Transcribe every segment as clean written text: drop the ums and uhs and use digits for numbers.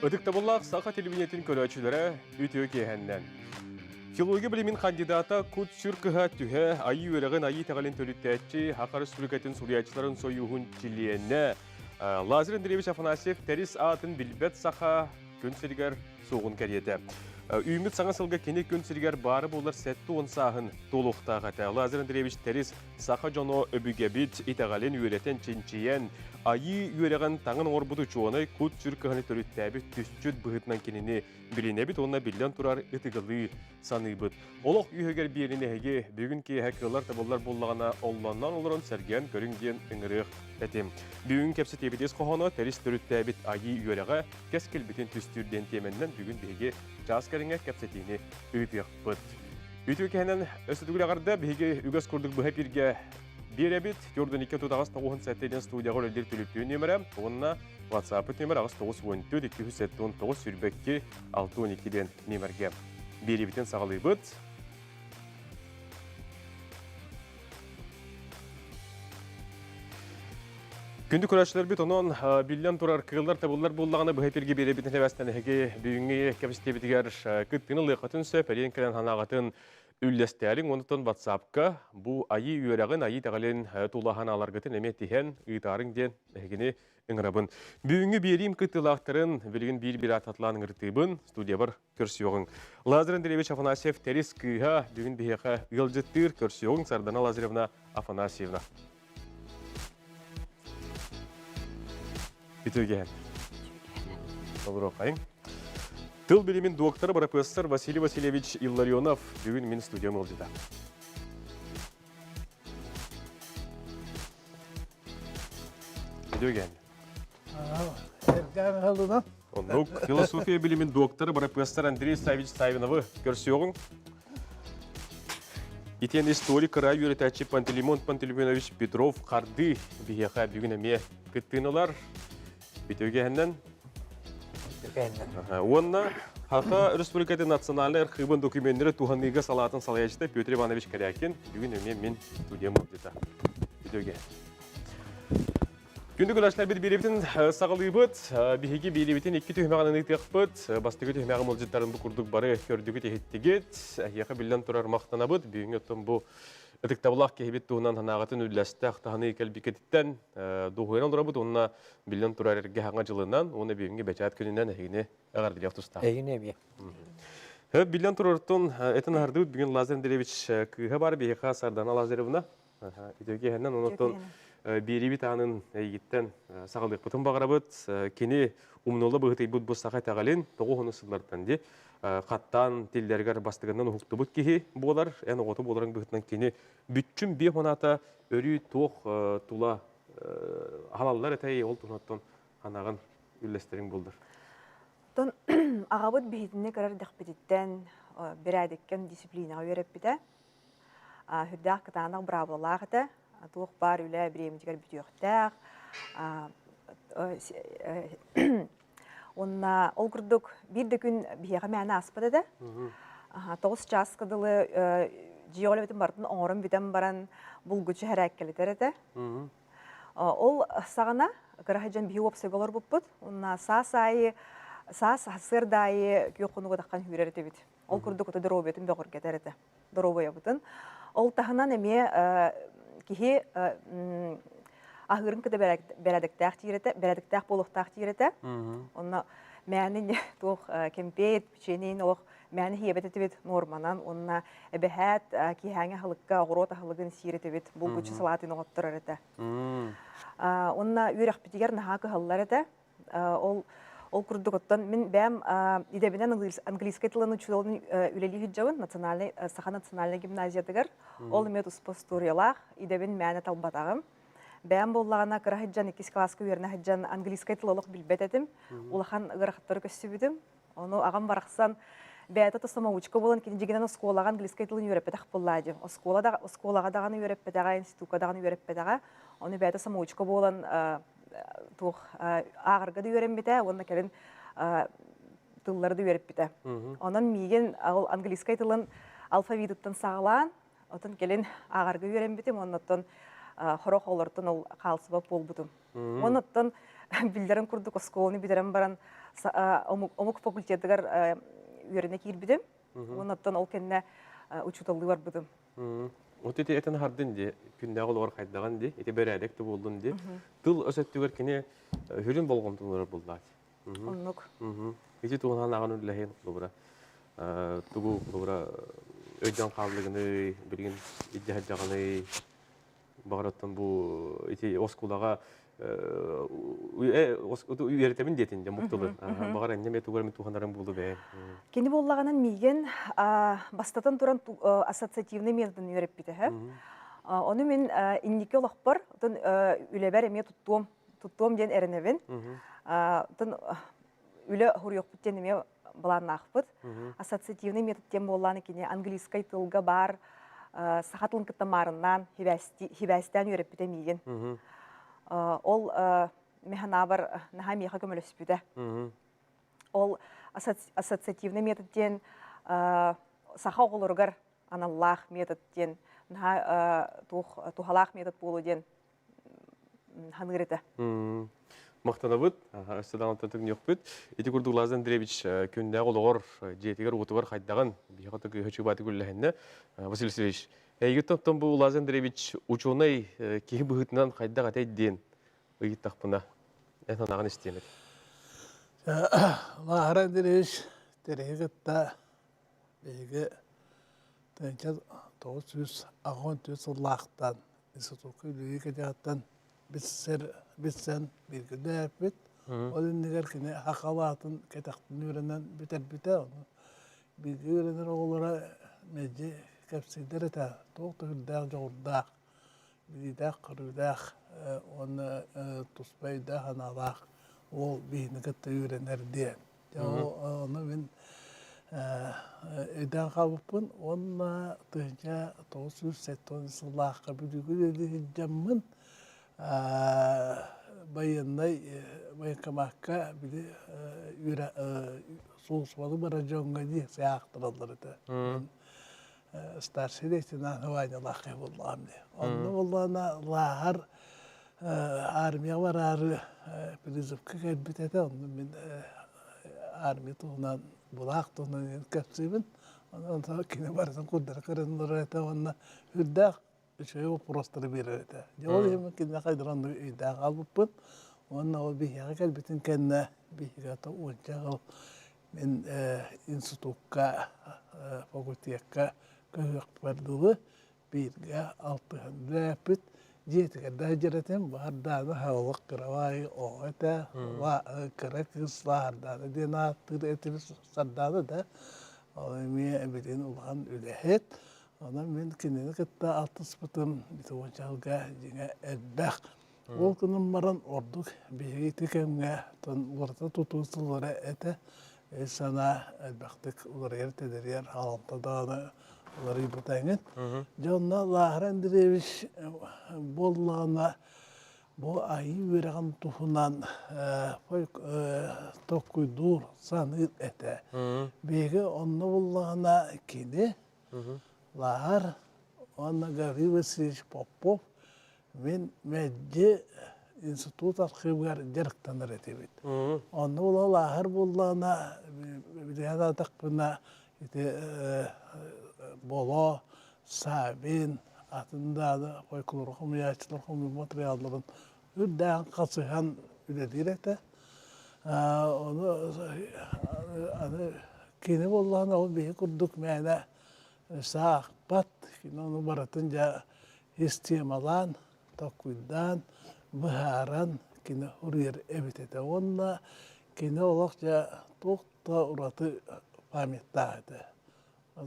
Ыдыкта боллақ сақа телевинетін көрәчілері үтіе кейхәннен. Филология білімін кандидата күт сүркіға түхе айы өрігін айы тәғалін төліттәтчі Хақар Республикатын сұриячыларын сойуғын чилиенне. Лазыр Андреевич Афанасьев тәріс атын білбет сақа күн сіргер соғын кәреті. Үйміт саңа сылға кене күн сіргер бары болар сәтті онсағын толуқтағаты. Лазыр Андреевич тәріс сақа жоно өбігебіт итағалын үйретін ченчиен айы үйреген таңын орбуду чуаны күт сүркіғаны төріттәбі түсчүд бұғытнан кенені білінебіт, онына білден тұрар үтігілі саныбыт. Олық үйегер беріне әге бүгін кей әкілер табылар болағына олланнан олырын сәрген көрінген үңіріқ әтем. Бүгін кәпсі тебедес қоғаны тәріс төріттәбіт айы үйреға кәскіл бітін түстүрден теменнен бүгін беге жас кәріңе кәпсетейіне өйтіқ бұд. Үйтіқ кәнен өсідігілі ағарда беге үгіз күрдік бұға бірге Беребит, Jordan 2-9 тоғын сәттеден студияға өлдер төліптеуін немірі, онына WhatsApp немір ағыз 9-14-209 сүрбәкке 6-12-ден немірге. Беребітен сағылы бұд. Күнді көрәшілер бет, онын білден тұрар қығылдар табылар болдағаны бұхайперге беребітін әбәстен әге бүйінге кәпістебетігер күттіні лықатын сөп, әлен кілен ханағатын Үлләстәрің онытын WhatsApp-ка бұл айы үйерағын, айы тағален тұлахан аларғытын әметтеген ұйтарың ден әгіне үңірабын. Бүгінгі берейім күттілақтырын білген бір ататыланың ұртыбын студия бар көрсіоғын. Лазыр Андреевич Афанасьев тәріс күйға бүгін бейеқа ұлжыттыр көрсіоғын Сардана Лазаревна Афанасьевна. Бүтөген. Олыр оқайын. Тыл білімін доктор, профессор Василий Васильевич Илларионов бүгін мен студиям олжыда. Бүтөген. Серген қалдына. Онық философия білімін доктор, профессор Андрей Савич Савиновы көрсіоғын. Итен историк рай үйретәтші Пантелеймон Пантелеймонович Петров қарды бейеқа бүгін әме күттінілар. Бүтөгеннен. Онна Хақа Республикаты национальный архивын документтері туғанныға салатын салаячты Петр Иванович Корякин бүгін мен студиям олжыда. Бүтөген. Күнді күләшілер бір беребетін сағылы бұд, бігеге беребетін 2 түймеғанын ұйтық бұд, бастығы түймеғын олжыттарын бұл күрдік бары көрдігі тегеттегет, әйеқі білден тұрар мақтана бұд, бүгін өттім бұл Өтіктабылақ кейбет туғынан ханағатын үлләсті ақтағаны кәлбекеттен доғыран ұра бұд, онына білден тұрар әрге хаңа жылынан, оны бүгінге бәчат күнінен әйіне әғардылық тұста. Әйіне бе. Білден тұрартын әтін арды бұд, бүгін Лазар Андреевич күйі бар, бейеқа Сардана Лазаревна. Үтеге әнен, онықтың беребет аңын әйгеттен сағылдық бұтын бағыра бұд, кені ұмынолы бұғытай бұд бұл сақай тағален, тоғы оны сыллардан де. Қаттан телдергер бастығынан ұқты бұд кеге болар, ән оғыты боларын бұғытынан кені бүтчім бе қоната өрі тоқ тұла халалар әтәй ол тұнаттан анағын үлестерін болдыр. Тон ағабыд бейдіне көрер дәқпедеттен бір әдеккен дисциплинаға өреп біді. Хүрдәқ қытанақ бұрабылағыды, тоқ бар үлі біремедігер бүтіоқтәқ. Онна ол күрдік бірді күн бейеға мәні аспады да. 9 час қыдылы жиғылы бітім бардың оңырын бітім баран бұл күчі әрәккелетер еді. Ол сағына қырағыжан бейі опсай болар бұп бұд. Онна сас сырдайы күйоққынығы даққан хүрер еді біт. Ол күрдік өті дұру бетін беғыр кетер еді. Дұру бөйі бұтын. Ол тағынан әме кейі Ахырын кіді бәрәдіктәқ тиреті, бәрәдіктәқ болуқтақ тиреті. Онна мәнін тоқ кемпейт, печенейін оқ мәні хебет етебет норманан. Онна әбәхәт кейхәңі хылыққа ғырот ахылығын сиретебет. Бұл күчі салатын оғыттырар еті. Онна үйрәқ бітігер нағақы хылылар еті. Ол күрдік оттан. Мен бәм идебінен английскай тылын учудалын үлелі хүджауын Саха национальный гимназиядығыр. Ол үмет ұспосториялақ идебін мәні талбатағым. Бәм боллағына қырағыджан 2 класқа үйеріне ғыджан английскай тылылық білбет әдім. Олақан ғырақтары көсі бідім. Оны ағам барақсан бәйті тұсама ұчқа болын кенжегенен осколаға английскай тылын үйеріп бәдіқ боллады. Осколаға дағаны үйеріп бәдіға, институтқа дағаны үйеріп бәдіға. Оны бәйті сама ұчқа болын ағырға да үйерім бәді, оны кәрін тылларды үйеріп бәді. Онын мейген английскай тылын алфавитіттен сағылан, отын келін ағырға үйерім бәдім, онын хорох олортон ол қалсыба пол бутум. Оноттон билдерин курдук осколны бидерен баран омук факультетыгар үйренек ирбидим. Оннаттан ол кенне учуталлы бар будым. Вот эти это нахардын де күннәгә олар кайдаган де, эти бәрәдек тә булдын де. Тыл өсәттүгәр кине хүрен болгон тулар булды. Оннук. Эти туган аган үләһен булбыра. Тугу булбыра өйдән калдыгыны билген идәһә җагыны багыраттан бу эти оскулага үйрәтәмен детинде муктылы. Багыр әнне тугар туганнарым булды бе. Кені боллағанын миген бастатан туран ассоциативный методын үйреп бите. Оны мен иннике олақпар, үлебәр эме туттуом ден әріневін. Үлі хұрыйық бүттен еме баларын ақпыт. Ассоциативный методтен боллағаны кені английскай тылға бар, сақатылын кіттамарынан хибәстен үйреп бите миген. Ол механа бар, наға меха көміліс бүті. Ол ассоциативный методтен саха оғылырғар аналлах методтен тухалах метод болу ден ханырыты. Мақтана бұд, әстадан антатығын yok бұд. Еті күрді Лазан Андреевич күнді олығыр, жетігер отығыр қайдаған бейхаты көйхөчі баты күлләхінні. Василий Васильевич, әйгі топтан бұл Лазан Андреевич ученый кейі бұғытынан қайдақ әтәй ден ұйыт тақпына. Әтін ағын істемеді. Лазан Андреевич терегітті бейгі 1914 лақтан институтқа үлігі кәдеғаттан бітсен білгіді әппет. Ол үнігер кіне хақалатын кәтақтың үйренен бітер-біте. Білгі үйренер оғылары мәжі кәпсейдер әті. Тоқты үлдәқ жоғырдақ, білгідәқ, қырудақ, оны тұспайдақ, аналақ. Ол бейіні кәтті үйренер дейін. Оны мен өйден қалыппын. Оны тұхынша 980 сылаққа бүлігі өйді жаммын. Байынкамаққа білі соғысмалы бара жоңға дейін саяқтыралар өті. Старший рейтинан вайна лақы болғам де. Оны болғана лағар армия бар ары призывқа кәлбет әті. Оны мен армия тұғынан, бұлақ тұғынан кәпсейбін. Онда кені барысын құлдар қырынлар әті. Онда үрдәқ үшөй вопростары берер әті. Ол емін кені қайдыранды үйдәқ алыппын. Онда ол бейхеға кәлбетін кәнна бейхеғата ончағыл мен институтқа, факультетқа көйіқ бардығы бейірге 600 әпіт. Жетігерді әжіретім, барданы халық қыравай оғыта, қыра кысларданы ден аттыр әтір сарданы да, ол еме білен ұлған үләхет. Ona men kendini kıtta altı sıpıtım bir tuğançalga jine elbaq. Ол күнім баран ордuk бейгі текемге орта тұтуысылары әті сана әлбақтық олар ертедерер халымта дағаны олар ибутайын. Жонна Лахар Андреевич боллағына бұл айы өріған тұхынан тоққойдур саны әті. Бейгі онны боллағына кені Лахар, онна Гаврил Васильевич Попов, мен мәдде институт архивгар жарықтаныр етебет. Онны ола Лахар боллағына, білген атақпына Боло, Сабин, атындағы қойқылыр құмыячылар құмы материалдарын үрдән қасыған үледер әті. Оны кені боллағына ол бейі күрдік мәні сақпат, оны баратын жа истемалан, тоқуйдан, бұхаран, кені ұрыр әбет әті. Онына кені олақ жа тоқта ұраты паметтағы.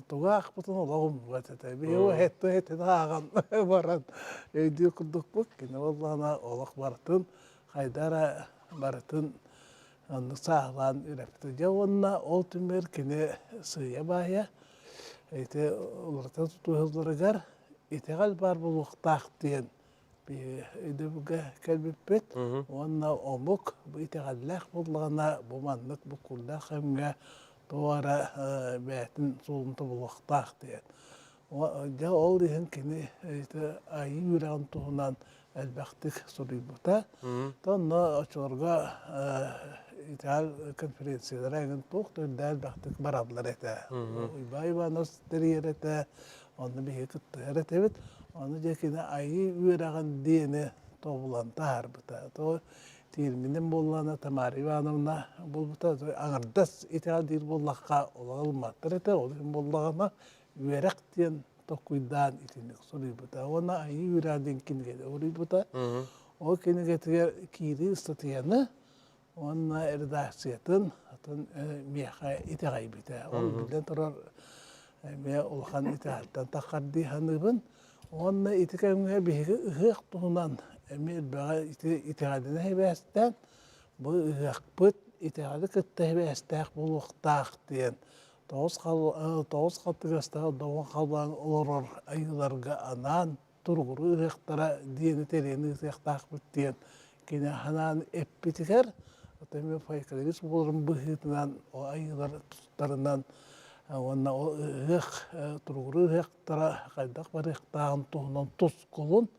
Туға ақпытын олағым бұғат әті. Бейі әтті аған баран өйді күрдік бұқ. Кені олағына олақ барытын, қайдара барытын сағылан үрәпті. Жа онына ол түмер кені сүйе бая. Оларта тұтуғылырығар, етеғал бар бұл ұқтақ дейін. Өйді бұға кәлбеппет, онына омық, етеғаллақ болғана бұманлық бұқылдақ әмге туара бәтін солынты бұл ұқтақ дейін. Жа ол дейін кені айы үрәғын тұғынан әлбәқтік сұрый бұта. Тонна очыларға итал конференциялар аңын тух төрдәл бахтык барабылар әтә. Уйбай банос дәрер әтә. Оны бихе кыттыгар әтәбет. Оны жекене айы үйрәгән диене тобулан тар бута. То тирминен боллана Тамара Ивановна булбута. Аңардас итал дир боллакка олагылматтыр әтә. Ол боллагана үйрәк диен токуйдан итинек сорый бута. Оны айы үйрәден кингеде орый бута. О кингетер кири статьяны онна редакциятын атын меха итегай бите. Ол билен турар ме улхан итehалтан такадди ханыбын. Онна итекемге биге ыгык тугунан эме бага итегадына хебестен бу ыгык бут итегады кытта хебестак булуктак диен. Тоос калтыгастагы догон калбан олорор айыларга анан тургуру ыгыктара диени терени ыгыктак бут диен. Кене ханан эппитигер Отами файкалегис болрун быхытынан айылар туттарынан онна ыгык тургуру ыгыктара кайдак бар ыгыктагын тугунан тус колун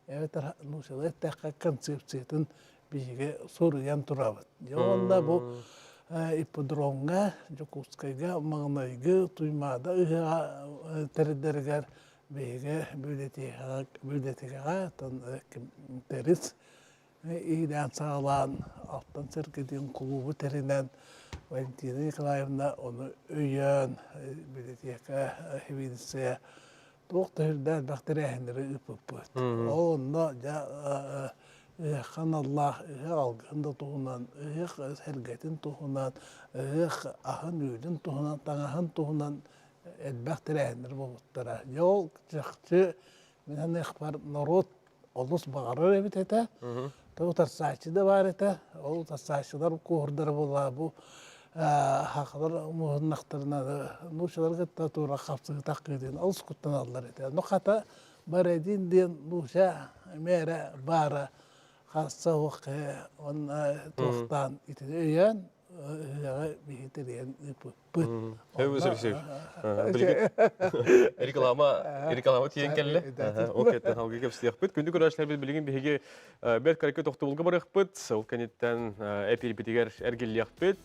эветер нушалай такка концепциятын биге соруян турабыт. Онда бу ипподромга, Жокускайга, Магнайга, Туймада ыгыга тердергер биге бюллетега терис İğden sağlan, alttan sergediğin klubu terinen Valentina Nikolaevna onu öyen, biletiyaka hevidise doktorlar bakteriyenleri üpüpüt. Onda kanallah algında tuğunan, sergetin tuğunan, ahın üydün tuğunan, tanahın tuğunan bakteriyenleri bulutlara. Yol çıkçı, minhan ekber narot olus bağırır evet ete. Tabii tasarrıcı da var ete. O tasarrıcılar kuhurları bolla bu haklar muhannaklarına nuşalar gıtta tuğra kapsı takıydın. Alış kuttan alırlar ete. Nokata baredin diyen nuşa mere bara khassa vakı on tuğtan ite öyen bihitiriyen pıt. Evet, evet. Erikalama tiyen kelle. Okey, halga kapsıyakpıt. Gündük uğraşlar bilgin bihiге бер каракет оқтыбылғы барықпыт. Ол кәнеттен әпел-бетігер әргелияқпыт.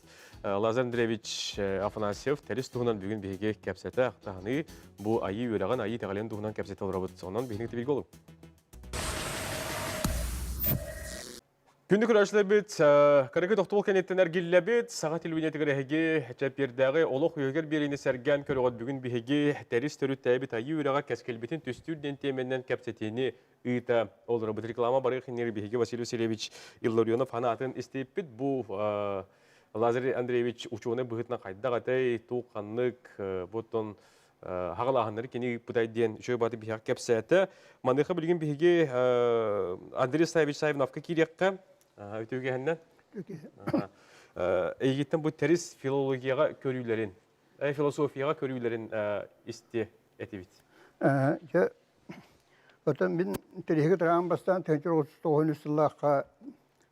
Лазар Андреевич Афанасьев тәріс тұғынан бүгін биhiге кәпсеті ақтағаны бұл айы өраған айы тәғален тұғынан кәпсеті олырабыт. Сонан бihine білгі олым. Күндік ұрашлы бет, қарекет оқтыбыл кәнеттен әргелі бет, сағат телевинетігір әйге жәппердағы олық үйегер берейіне сәрген көріғат бүгін біхеге тәріс түрі тәйбет айы ұраға кәскелбетін түстүрден теменнен кәпсетені ұйта олыры бұд реклама бары қинері біхеге Василий Васильевич Илларионов хана атын істейіп бет. Бұл Лазар Андреевич учуыны бұғытына қайдақ атай туққанлық бұттын хағалағанлары кені бұдай ден үшөй баты біхек кәпсеті. Мандықы білген біхеге Андрей Саевич Саевновқа керекқа өтеуге әннен. Егеттен бұл тәріс филологияға көрілерін, философияға көрілерін істе әтебет. Отын мен тәрігі тұрған бастан 1939 жыллаққа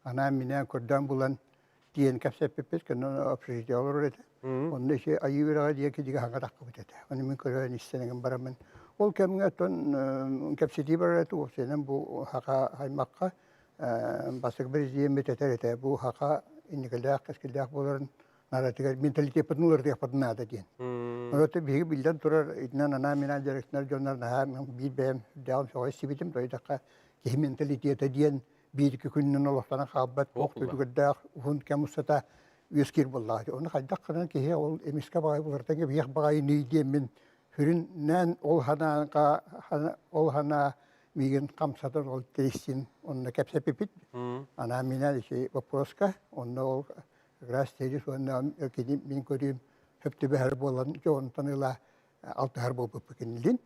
ана менен көрден бұлан дейін кәпсеп пеппес, кәнін общежития олар еді. Onun işe ayı bir ağacıya ki hangi dakika bitete. Onu min kören isteyen baramın. Ol kemine ton kapsiti baratu o senin bu haka haymakka basık bir ziyen bitete bu haka inikildak eskildak bunların narratif mentalite patnular diye patnada diyen. Onu da bir bilden turar idnan ana mina direktör jonlar na bir bem devam şoy sibitim doy dakika ki mentalite diyen bir iki günün Allah'tan habat oktu gıdak hun kemusata Yüskir bullahi. Onu kaydakkanan ki ol emiska bagay bulardan ki biyek bagay neydiyen min hüründen ol hana migin kamsadan ol değişsin. Onunla kepse pipit. Ana mina şey vaproska. Onunla ol grasteri sonra kedim min körüyüm hepti bir harbi olan çoğun tanıyla altı harbi olup pekinilin.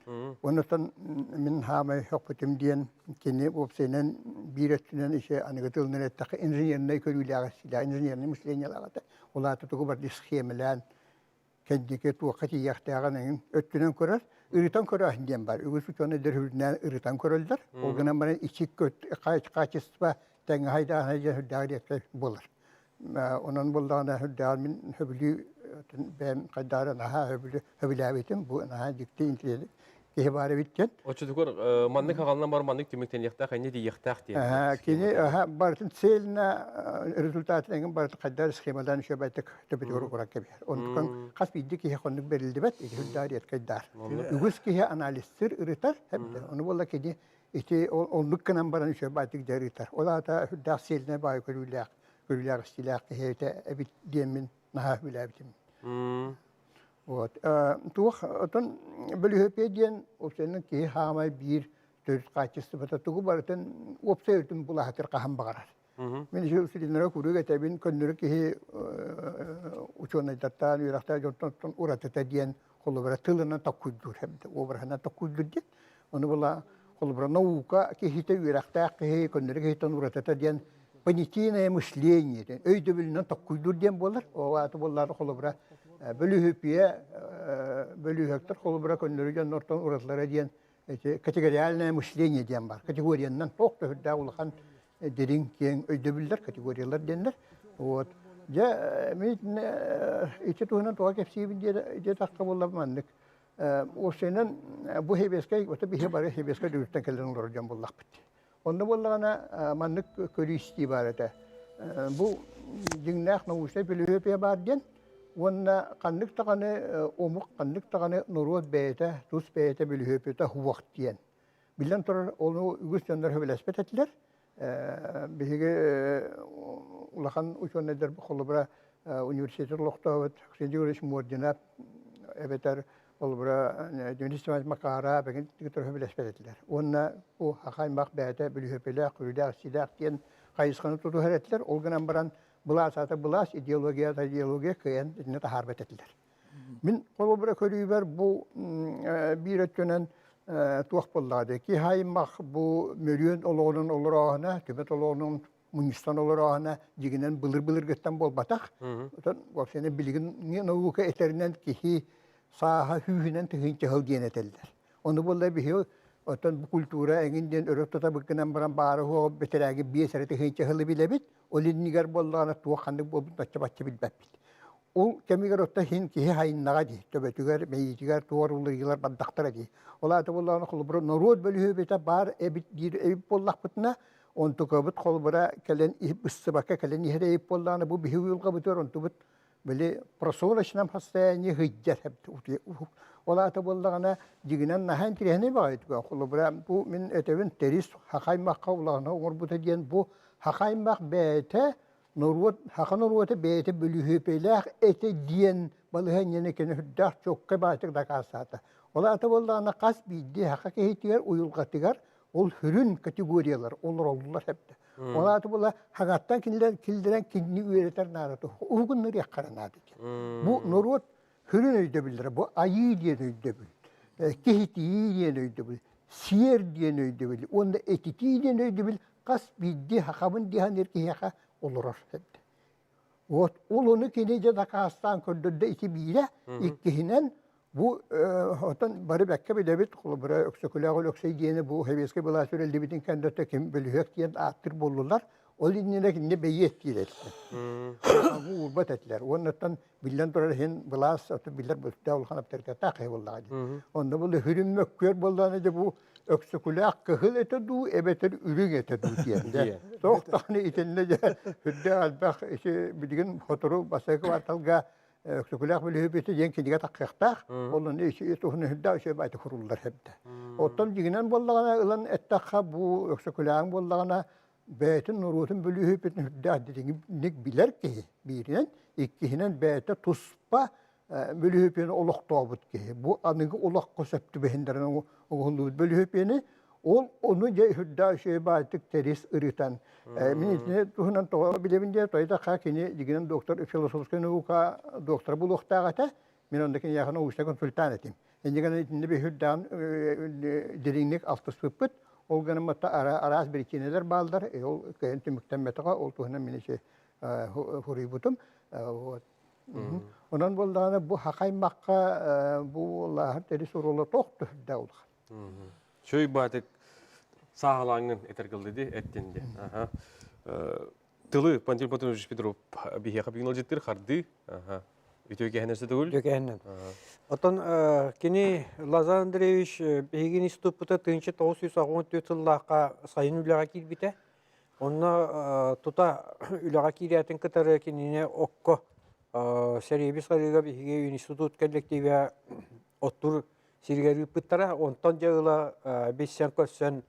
Ondan min hamay hokputum diyen kini bu senin bir etçinin işe anıgatılının ettakı inженерine körüyle ağasıyla inженерine müsleyen yalağıda. Ola tutuku var diskiyemelen kendike tuğakati yaktağının öttünen körer. Irıtan körer diyen var. Ügüsü çoğuna derhüründen ırıtan körerler. O günden bana içik kaçıspa tenge hayda hayda hüddağır yakta bulur. Onun bulduğuna hüddağır min hübülü ben kadara naha hübülü habitim bu naha dikti intiyeli Кеһи бары биттен. Очутукор маннык хагалынан бар маннык түмектен яктак әне ди яктак ди. Кини бартын цельна результатын эген барты кайдар схемадан үчө байтык төбөтөр курак кебе. Ондукан кас бидди кеһи хоннук берилди бет, эгилдар кайдар. Үгүс кеһи анализтер ырытар, хәмдә. Оны болла кеди ити ондук канан баран үчө байтык дәритар. Олата хүддә цельна бай көрүләр стилак кеһи эбит демин наһа биләбитим. Вот. Тух отон бөлүһөпедиен опсенин ки хамай бир төрт качысы бата тугу бартын опсейтин булахатыр кахан багарар. Мен же усилинера куруга табин көннөр ки учоны даттан юракта жортон уратата диен холобра тылына такуйдур хемде обрахана такуйдур дит. Оны була холобра наука ки хите юракта ки көннөр ки тон уратата диен понятийное мышление. Өйдө билнен такуйдур диен болар. Ова болар холобра бөлүһөктөр холбура көннөрүгөн нортон уратлара диен категориальное мышление диен бар. Категориянан токто хүрдә улхан дерин кең өйдөбүлләр категориялар дендер. Вот. Я мен иче туһунан туга кепсибин дие такка болламандык. Осенен бу хебескай ота бихе бары хебескай дүрттен келден ураржан боллак бит. Онда боллагана мандык көрүсти бар эте. Бу жиңнак наушта бөлүһөпе бар диен. Ванна каннык таганы омук каннык таганы нурот бейте тус бейте бөлүһөпөтө хувак диен. Билен турар ону үгүс жондар хөбелеспет этилер. Биге улахан учоннедер холбра университет лохтоват сендигөрөш муординап эбетер холбра университет макара беген тигитер хөбелеспет этилер. Онна о хакаймак бейте бөлүһөпөлө курудак сидак диен кайысканы туту хәрәтләр олганан баран булас идеология кыян итне тахарбет этилер. Мин колобра көрүбер бу бир өткөнөн туак боллады ки хаймак бу мөрүн олонун олорона төбөт олонун мунистан олорона дигинен былыр гыттан болбатак. Отон вообще билигин наука этеринен ки саха хүнен тыгынчы хыл диен этелдер. Оны болла бихи отон бу культура эңинден өрөктөтө быккынан баран баары хо бетерәге биесәре тыгынчы хылы билебит. Олиннигер болланы туаканды болбут бачча билбәппит. Ол кемигер отта хин ки хайнага ди, төбөтүгер мейитигер туарулыгылар баддактара ди. Олаты болланы холбур народ бөлүһөбөтө бар эбит боллакпытына онтукабыт холбура келен ибсыбакка келен ихрейип болланы бу бихиюлга бутөр онтубут биле просолочнам хастаяни хыджат Олаты боллагана дигинен нахан тирехне багайт холбура бу мен этебин терис хакаймакка уланы орбута диен бу хакаймак бете хақан нурвоты бейте бөлүһөпелах эте диен балыһаньяны кене хүддах чокка баатык да каасата. Ола ата боллана кас бидди хака кехитигер уюлгатыгар ол хүрүн категориялар олар олдулар хепте. Ола ата болла хагаттан килдирен кинни үйретер нараты. Угуннар яккаранады. Бу нурвот хүрүн өйдө билдер. Бу айы диен өйдө бил. Кехити диен өйдө бил. Сиер диен өйдө бил. Онда этити диен өйдө бил. Кас бидди хакабын дихан эркеяка олорор хепте. Вот олону кенеже да кастан көрдөдө ити бире иккинен бу отон бары бакка билебит холбура өксөкүлөгө өксөй диене бу хебеске бала сүрелди битин кандата ким бөлүөк диен аттыр болдулар. Ол инне кине бейет дилет. Бу урбат этлер. Оннан билен турар хен балас аты билер бөлтө улханап терке такай болду. Онда бул хүрүммөк көр болданы де бу öksükülük kıhıl ete du, ebeter ürün ete du diye. Toktani itinde hüdde albak bilgin fotoğrafı basakı vartalga öksükülük böyle hübeti yenkidige takkıqtaq. Onun işi tuhunu hüdde şey baytı kurullar hepde. Ottan diginen bollağına ılan ettakha bu öksükülüğün bollağına beytin nurutun böyle hübetin hüdde dediğini biler ki birinin ikkihinen beyte tuspa böyle hübetin olaq doğbut ki. Bu anıgı olaq koseptü behinderin oğulluğu böyle hübeni onu hüdde şey baytık teris ırıtan. Minitine tuhunan toğa bilemince toyda kakini diginen doktor filosofski nauka doktor buluqtağata min ondakini yakına uçta konsultan etim. Endiğen içinde bir hüdden derinlik altı sıpıt olganın matta araz bir ikineler bağlılar. Ol kıyentü müktemmetaka ol tuhunan mini şey huributum. Ondan boldağına bu hakaymakka bu Allah'ın teris urulu toqtu hüdde oldu. Şöyle batık sağlangın etergildi ettindi. Tılı Pantil Patunovich Petrov bihe kapıgın olacaklar hardı. Ütüö киһеннерсе түгүл? дөкәһеннән. Отон кини Лазар Андреевич бейгин институтта 1914 тыллааққа сайын үләға килбите. Онна тута үләға киләтен кытары кинине окко серебис гарыга бейге институт коллективе оттур сиргәри пыттара. Онтан жагыла бессен көссен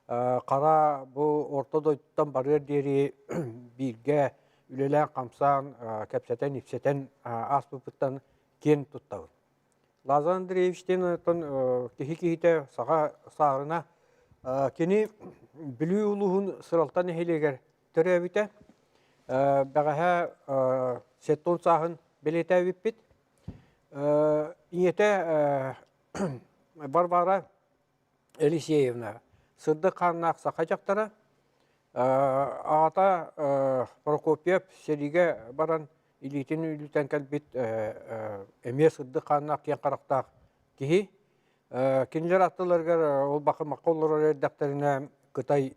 қара бу ортодойтан барыр дери бирге үлелән қамсан кәпсәтен ипсәтен аспыптан кен туттабын. Лазар Андреевичтен кихи-кихите саға сағырына кені білі ұлығын сыралтан әхелегер түрәбіті. Бәғаға сеттон сағын білеті өппет. Иеті Барбара Елисеевна сырды қаннақ сақа жақтара. Ағата Прокопьев сериге баран илитин үлітен кәлбет әме сырды қаннақ кен қарақтақ кейі. Кенілер аттыларғар ол бақымаққа олар әрдәқтеріне Қытай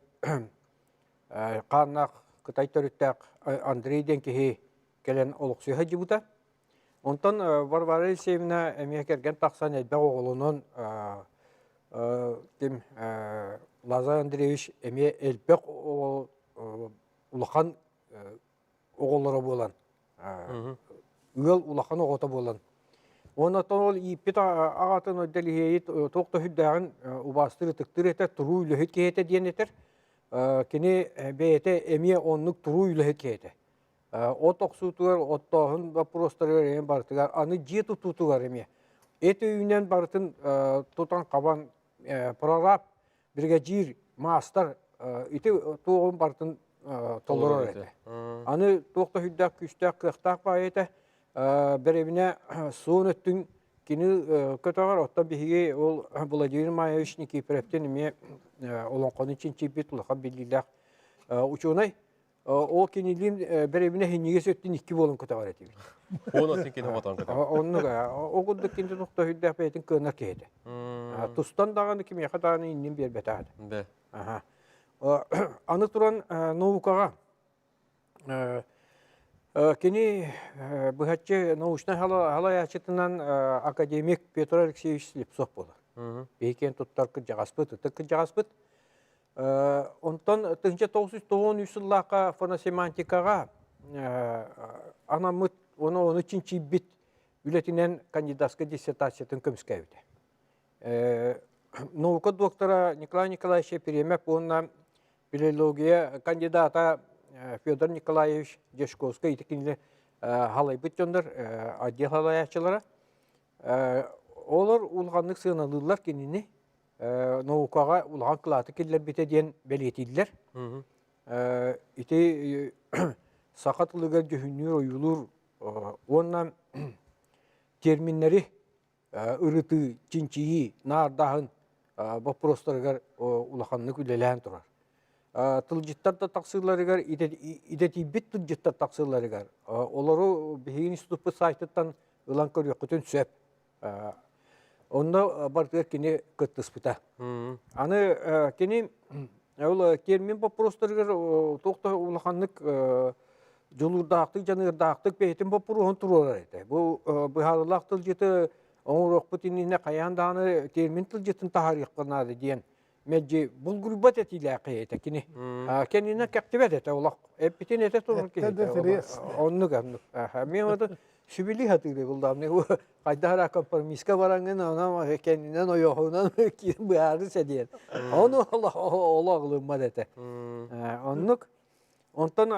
қаннақ, Қытай төріттәқ Андрейден кейі кәлен олық сүйі жібута. Онтан Барбара Елисеевна әме керген тақсан әлбәқ оғылының Лазар Андреевич әме әлбәқ ұлақан оғылары болан. Үел ұлақан оғыта болан. Оннан ол иппет ағатын өдделігейет тоқты хүддәғын ұбастыры тұқтыр етер, тұру үліхет кейеті ден етер. Кені бәйеті әме онлық тұру үліхет кейеті. От оқсутығар, оттағын бапыростарығар әме бартығар, аны жет ұтутығар әме. Эти үйінен бартын тұтан қабан прораб, бригадир, мастар, ити туғын бартын толырар әді. Аны тоқты хүддәқ, күштәқ, қықтақ ба әді. Беревіне суын өттің кені көтағар, оттан бігеге ол Владимир Маевич Никифоровтен еме олон қонын чинчи бет ұлыға белгілдәқ учуынай. Ол кенелін беревіне хенеге сөттін 2 болын көтағар әді. Оны атын кені отан көтағар? Онныға, оғылдық кенді тоқты хүддәқ бәйтін көнір кейді. Тұстан дағаны кеме қатағаны иннен бер бәтәді. Аны тұран наукаға кені бұхатчы научный халаячытынан академик Петр Алексеевич Слепцов болды. Бейкен тұттар күн жағаспыт, күн жағаспыт. Онтан 1993 жыллаққа фоносемантикаға анамыт оны 13-ші бит үлетінен кандидатская диссертациятын көміске өйді. Наука доктора Николай Николаевич Перемеп, онна филология кандидата Федор Николаевич Дешковский итекинле халайбыт жондар, отдел халаячылары. Олар улғанлық сығыналылар кеніне наукаға улған қылаты келдер бете ден бәлетейділер. Ите сақатылығар жүйінер ойылыр, онна терминнері ұрыты, чинчиyi, нардағын вопростарығар улақанлық үлелән тұрар. Тылжыттарда тақсырларығар, идетейбет тылжыттар тақсырларығар. Олары бейін институтпы сайтыттан ұлан көрі құтын сөп. Онда бардығар кені көттіспіта. Аны кені термин вопростарығар тоқта улақанлық жолырдақтық, жанырдақтық бәйтін вопроғын тұрар еді. Бұл бұхарылақ тылжыты оңырық бұтынына қаяндағаны термин тылжытын тахарық қырнады дейін. Мәджі бұл ғұрбат әтілі әқи әті кені. Кеніне кәптібет әті олақ. Әппетен әті тұрыр кейті. Онны қамдық. Мен оды сүбілі хатыры бұлдамны. Қайдағыра компромиска бараңын, кенінен ойоғынан бұяры сәдейін. Оны олағылыммад әті. Оннық. Онтан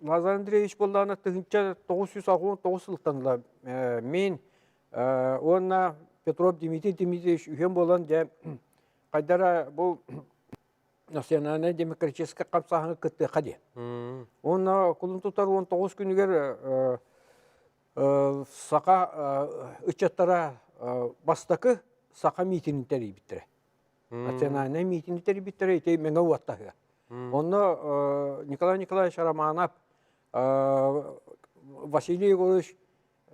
Лазар Андреевич болдағына 1969 жылтанла мен онна Петров Дмитрий Дмитриевич үйен болан жа қайдара бұл национальный демократический қапсағыны күтті қаде. Онна құлын тұтар 19 күнігер сақа үтчаттара бастақы сақа митиниттері біттірі. Национальный митиниттері біттірі етей меңа уаттағы. Онна Николай Николаевич Романов, Василий Егорович,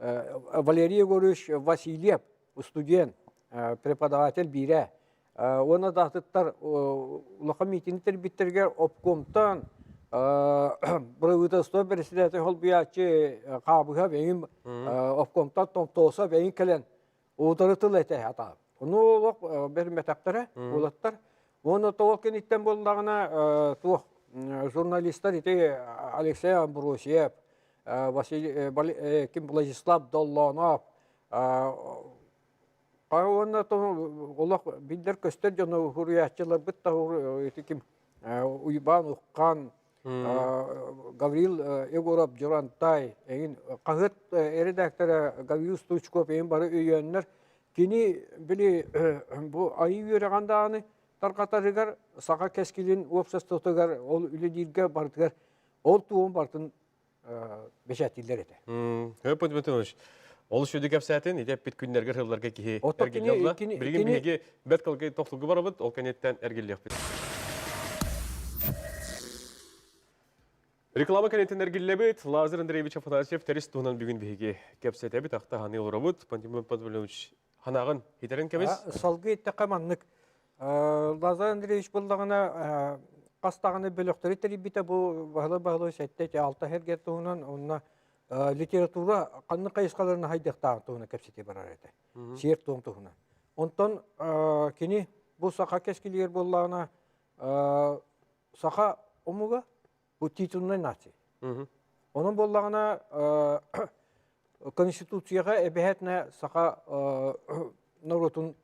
Валерий Егорович Васильев, студент, преподаватель бире. Оны дақтыттар ұлақа митиниттер біттіргер обкомтан Правительство председатель холбиячи кабыга бейин обкомта томтоса бейин келен утырытыл эте ата. Onu bir metaktara olatlar. Onu tolken itten bollarına tu jurnalistler ite Alexey Ambrosiev, Vasily Kim Vladislav Dolonov. Onu to olak bildir köster jonu hurriyatçılar bitta ite kim Uyban Ukan Gavril Egorov Jurantay egin qahıt redaktörü Gavril Stuchkov egin barı üyenler kini bili bu ayı yüreğandağını tarqatarıgar sağa keskilin opsastotgar ol üledirge bartıgar ol tuğun bartın beşatiller ete. Höp Panteleonovич. Ол шөді кәпсәтін, етеп бит күннерге ғылларға кеге әргелі алда. Бірген бігеге бәт қылғы тоқтылғы бар бұд, ол кәнеттен әргелі бит. Реклама кәнеттен әргелі бит, Лазар Андреевич Афанасьев тәріс туғынан бүгін бігеге кәпсәті бит, ақта ғаны олыра бұд. Пантелеонович ханағын хитерін кәмес? Салғы етті қаманлық. Лазар Андреевич бұлдағына қастағыны бөліқтері тәрі біті бұл бағылы сәтті алта әргер туғынан онына литература қанны қайысқаларына хайдықтағы туғына кәпсете барар еді. Сиер туғын туғына. Онтан кені бұл сақа кәскелер болағына сақа омуға бұл титулынай нация. Оның болағына конституцияға әбәхетіне сақа наротын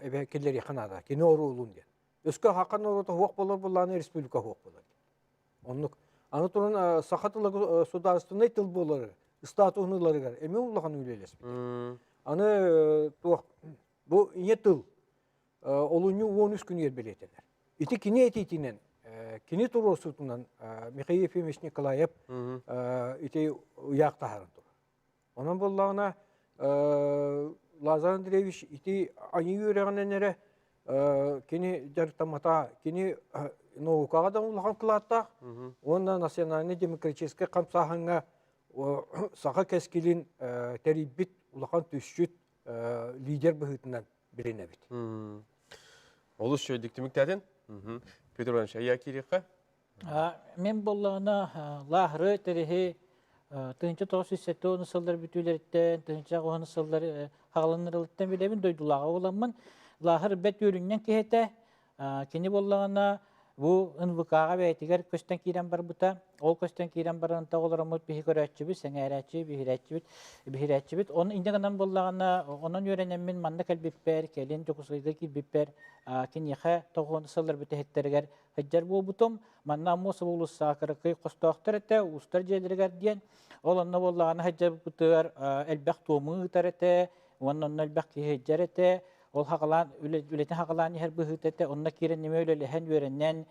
әбәхекелері қанада. Кені ору ұлын ден. Өскі хаққа нароты хоқ болар болағына республика хоқ болар. Онлық аны туран сахатылы сударственный тыл болары, статуғынылары ғар, әме ұлыған үйлелес. Аны бұл не тыл, олуыны 13 күн ербелетелер. Ити кіне ететінен, кіне тұру сұтынан Михаил Ефимович Николаев ити ұяқта харын тұр. Онан болағына Лазар Андреевич ити аны үйрегінен әрі кені жарықтамата, кені наукаға да ұлған қылаттақ, онда национальный демократический қамсағынға саға кәскелін тәрібіт ұлған түшчүт лидер бұғытынан біріне біт. Олыс шөйдіктімік тәден? Петр Иванович, ая кереққа? Мен болағына лағыры тәріхі тыңчы 970 сылдар бүтілеріттен, тыңчы ағуғаны сылдар қағылынырылыттен білемін, дойдулаға оламын. Лағыр бәт өріңнен кехеті, кені болағына bu ınvıkağa ve etiger kösten kiren бар buta, ol kösten kiren baranta olaramut bihi görətçibit, sengərətçi, bihiretçibit. Onun indiğinden bollağına, onun yörenemin manda kelbipper, kelin çokusuyga kilbipper, kin yaxa toğunu sılır büte hetteriger hıccar bu butum, manna musa bulus sakırıqı qostoqtır ete, ustar jeliriger diyen, olonna bollağına hıccar butugar elbaq tuğmu hıtar ete, onun elbaq ki hıccar ete, ol haqalan ületin haqalan her bıhıtete onna kiren neme öyle hen yörenden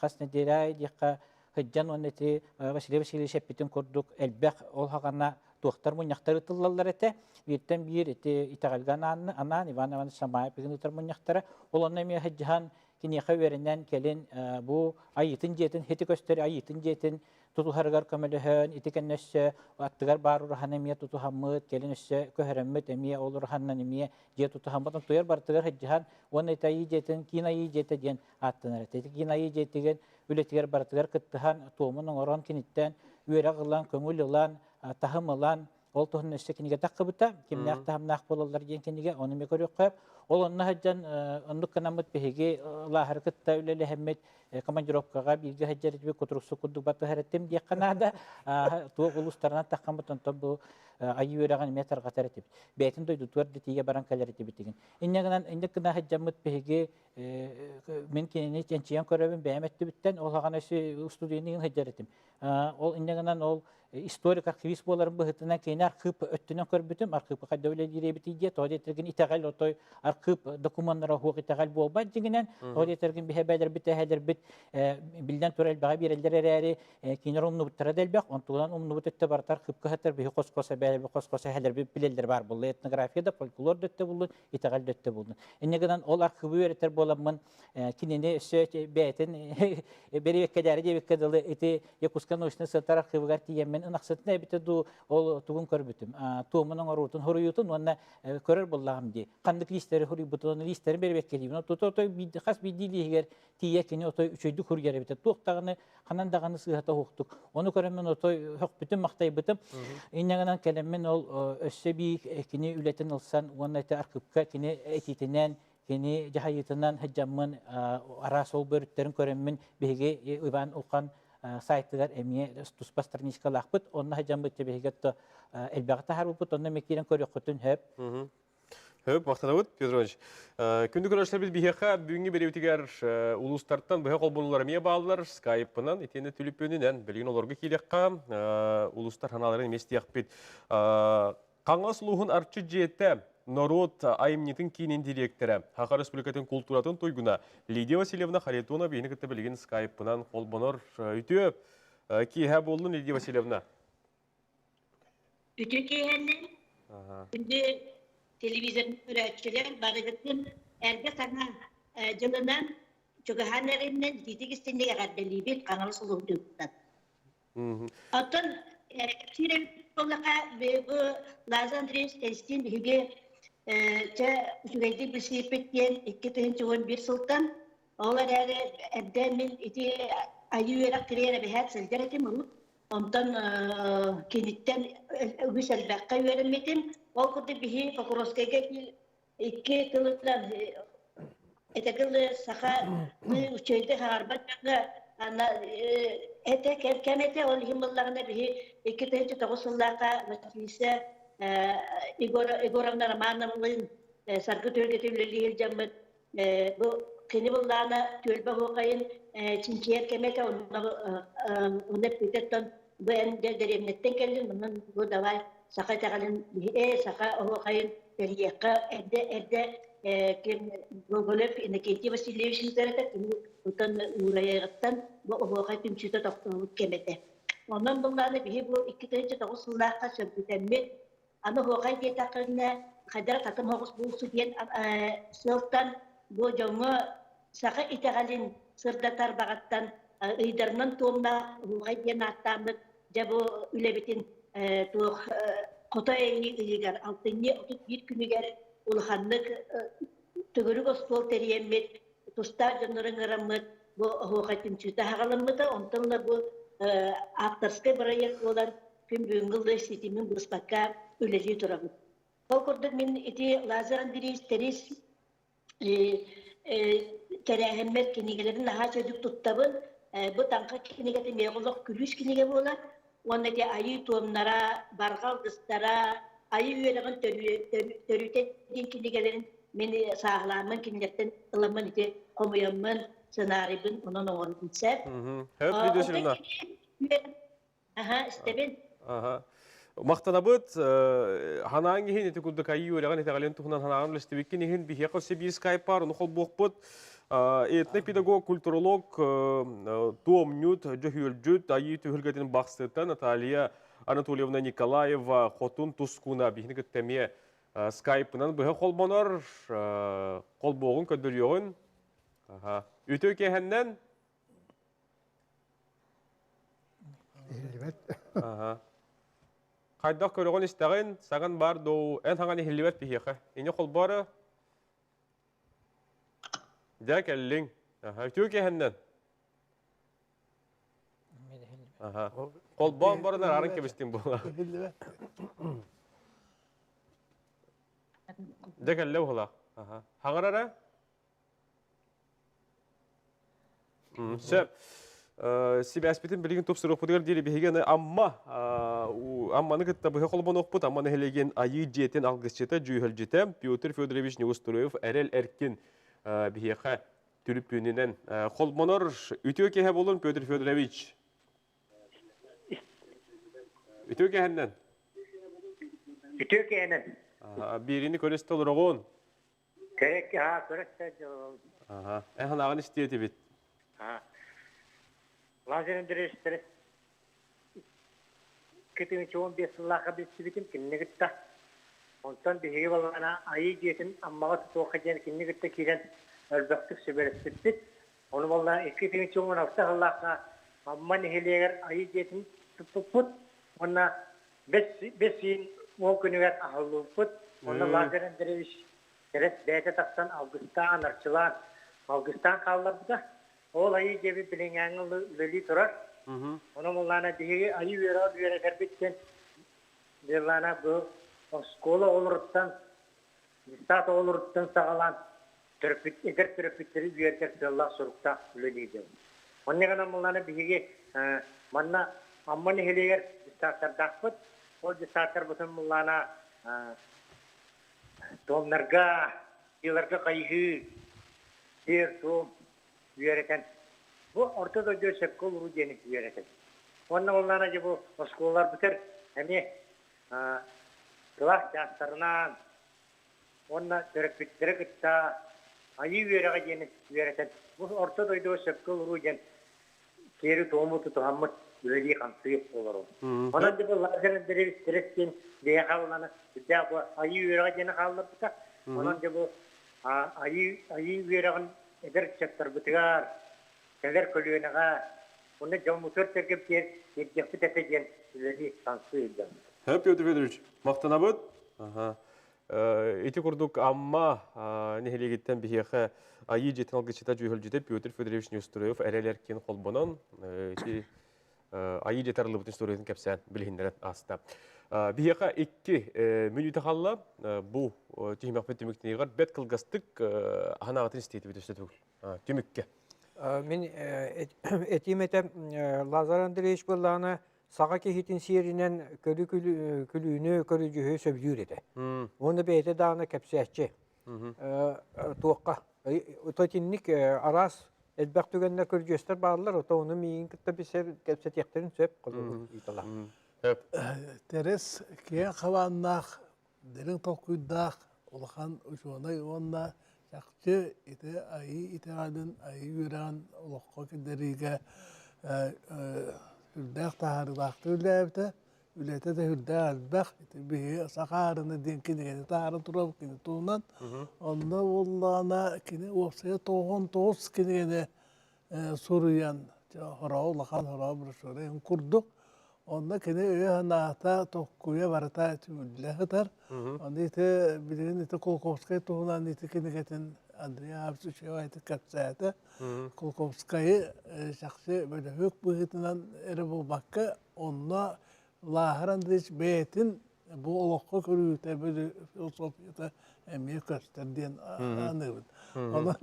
xasne diray diqa hıccan onneti Vasily şepitin kurduk elbaq ol haqana doktor munyaqtары tıllallar ete birten bir ete itagalgan anan Ivan Ivanoviç Samayev bigindir munyaqtara ol onna me hıccan kini xaverenden kelen bu ayıtın jetin heti gösteri ayıtın jetin tutuhargar kamelehen itikennesse attıgar barur hanemiye tutuhammet kelinesse köheremmet emiye olur hannanemiye je tutuhammatın tuyar bartıgar heccihan onu etayi jetin kinayi jete diyen attınar eti kinayi jetigen ületigar bartıgar kıttıhan toğumunun oran kinitten üyere qılan kömül yılan tahım yılan ol tuhnesse kinige taqqıbıta kimnak tahamnak bolallar diyen kinige onu mekörü qoyup ol onna heccan onluk kanamut behigi lahar kıtta üleli hemmet командировкаға билге хәҗәр итеп көтөрүксө курдук баты хәрәттем ди канада туы улустарына таккамытын табу айы өрәгән метр гатар итеп бәйтен дойду туар дитиге баран калер итеп битеген иннегенә хәҗәммит беге мен кинене ченчиян көрәбен бәяметте биттен ул хаган эше студияның хәҗәр итеп ол иннегенә ол историк архивист боларын быһытына кейнәр кып өттүнән көрбүтүм архив кадәүле диребитиге тоҗеттерген итәгәл отой архив документлары хук итәгәл болба дигенән тоҗеттерген бихәбәдер битәһәдер бит билдән турал бага бирелдер әрәре кейнәр умны буттырады бак онтудан умны бутетте бартар кыпка хәтер бихи коскоса бәле коскоса хәдер билелдер бар булды этнографиядә фольклор дәтте булды итәгәл дәтте булды иннегән ол архив бирәтер боламын кинене сөйт бәйтен бере кәдәре дебек кәдәле ите якускан очны сатар архивгар тиемен нақсатны бите ол тугун көрбүтүм туумунун орутун хоруютун онна көрөр буллагым ди кандык листери huri butonu listerin beribek keliyim. Otoy has bidiliğer tiye kini otoy üçüydü kur gerebite. Tuğtağını hanan dağını sığata hoqtuk. Onu köremmen otoy hoq bütün maqtay bıtım. İnneğinden kelemmen ol össe bir kini ületin olsan onu ete arkıpka kini etitinen kini jahayıtından hecamın arasol börütlerin köremmen bege uban okan saytılar emiye tuspas tarnişka laqpıt. Onna hecam bıttı bege elbaqta harbut onna mekiren körüqtün hep. Höp, мақтанабыт, Петрович. Күнді көрәшілер біз бейхеқа бүгінгі береутігер улустарттан бұға қолбонылар мие бағалар скайпынан, етені түліп өнінен білген оларға келеққа улустар ханаларын еместияқ бет. Қаңға сұлуғын арчы жетті народ айымнетін кейінен директоры, Хақар Республикатын культуратын тойгуна Лидия Васильевна Харитона бейіні күтті білген скайпынан қолбонар үті. Кейхә болдың, Лидия Васильевна? Үті кейхәнен, күнді televizyon üreticiler barıdıkın erge sana yılından çoğuhanlarından didik istediğine kadar bir kanalı soluğundan. Atın sirem olarak ve bu Lazandres testin bir sürekli bir sepetyen 2011 sultan onlar erdemin iti ayı olarak kireye bir her sözlerim olur. Ondan kenitten güzel bakay veremedim. O kadar bir fakroskaya iki kılıklar etekli saha uçuydu harbatçıda ana etek kemete ol himmallarına bir iki tane toğusullaka mesela Igor'un manamlığın sarkı törgütülülüğü camı bu kenibullana tölbe hokayın çinçiyer kemete onu pitetten bu en deremnetten geldim bunun bu davay saka takalın saka hokayın periyaka erde kim golf indikati Vasilyevich tarafta utan urayattan bu hokay tümçüte toplanıp kemete ondan bunlarla bir bu iki tane toğusullaka söbütemmet ama hokay diye takılına kadar takım hokus bulsu diyen sıltan bu canlı saka itegalin sırdatar bağattan ıydarından toğumda hukay diyen attamık jabu ülebitin tuğ kota eğni ıyıgar altını 31 günüger ulhanlık tügürük ostol teriyemmet tusta canların aramık bu hukay tümçüzde hağalanmıda ondanla bu aktarska bırayak olan tüm büyüngülde sitimin bıspakka üleci durabı. Kalkırdık min iti Lazar Andres teris kerehemmet kinigelerin daha çocuk tuttabın bu tanka kinigete meğuluk külüş kinige bolar. Onda de ayı tuğumlara, bargal dыстara, ayı üyelerin törütettiğin kinigelerin meni sağlamın kinigetten ılamın iti komuyamın senaribin onun oğlun sep. Höp, Lidия Васильевна. Aha, istebin. Мақтанабыт, ханан кехин эти куддык айы өреген этегален тухунан ханан лестебекке нехин бихеқо себи скайпар, нухол боқпыт, этник педагог, культуролог, туомнют, жохюльджут, айы төхілгетін бақсыты Наталья Анатольевна Николаева, Хотун Тускуна, бихini кіттеме скайпынан бұхы қолбонар, қолбоғын көдіріоғын. Үті кехеннен? Қайдақ көріғын істеген, саған бар доу, ән хаңаны хелівет бейхе. Ені қол бары? Дәк әлің. Үтіу кехеннен? Қол бауын барынар арын кебістен бола. Дәк әлі ола. Хаңар ара? Сөп. Сибәспетін білген топсырық бұдығыр дейі бігені амманы күтті бұғы қолбан оқпыт, амманы хелеген айы жетін алғыз жеті, жүйіл жеті, Петр Федорович Неустроев әрел әркен бігеқі түріп бүйінен. Қолбаныр үтеу кеге болын, Петр Федорович? Үтеу кегеннен? Үтеу кегеннен. Беріні көресті олыр оғын? Көресті олыр. Ән ағын істейті бет? Lazar Andres'tir. 2015 yıllarda bir sivitim kinni gitti. Ondan bir hegi balana ayı diyetin ammağa tutuqajan kinni gitti kiren elbette seberettit. Onu vallahi 2016 yıllarda amman heliger ayı diyetin tutuput. Ona besin o günüger ahuluput. Ona Lazar Andres Teres bete taksan Augustan arçılan Augustan kallardı. Ol ayı gibi bilingenli leli turar. Onu mullana diye ayı vere terbitten derlana bu skola oluruttan listat oluruttan sağalan törpütleri verter Allah sorukta leli. Onun kana mullana diye manna ammani heliger listatlar dakpıt. O listatlar bütün mullana Tomlarga, yıllarga kayığı, bir tom üyereken. Bu ortada diyor şapkol uru deni üyereken. Ondan acaba bu okullar biter. Hani kılah jaslarından ondan törpütlere gıtta ayı üyereken. Bu ortada diyor şapkol uru deni. Keri tomu tutuhamut üyeliği kansuyu olur o. Ondan acaba lazerin stresin diye kalanı. Ya bu ayı üyereken kalır biter. Ondan acaba ayı üyereken eder çaktır bitigar. Keler koluyuna onu camutör terkip yapıp tepeden üyeliği kansuyu. Hep Piotr Fyodorovich, maqtanabıt. Ити курдук амма нехелегиттен бихеха айы жетен алгычыта жүйөлжүдө Петр Федорович Нестроев эрелер кен колбонон айы жетарлыбытын сториятын кепсен билгиндерен аста. Бихеха 2 минута халла бу тихмак бетимиктенигар бет кылгастык ханагатын истети бүтөстө түмүкке. Мен этимете Лазар Андреевич болланы Sağa kehitin siyerinden külüğünü körücüğü söbüyür ede. Onu beyte dağına kepsiyatçı. Tuğqa. Ototinlik aras edbek tügenine körücüğüster bağlılar. Onu miyin kıtta bir ser kepsiyatçıların söp kılır. Teres kiye kavannak, derin tokuydak, olakan uçuğuna onna çakçı ite ayı iteradın ayı yüren olakka kederige hüldek taharıdaktı hüldekte, hüldekte de hüldek albek, bir sakarını dinkini geni taharın turabı kini tuğunan, onda ollağına kini ofsaya toğun toğuz kini geni soruyan, harağı lakan harağı bir soruyan kurduk, onda kini öye hanata tokkuya varata hüldekter, onda ite bilin ite Kolkovskaya tuğunan ite kini getin Andrei Avcı şevayeti kapsaydı. Kolkovskayı şahsi böyle hük bıhıtından eri bulmakka onunla Lahar Andreevich Beyet'in bu olakka körüyüte böyle filosofiyete emiye gösterdiğin anıvın. Ondan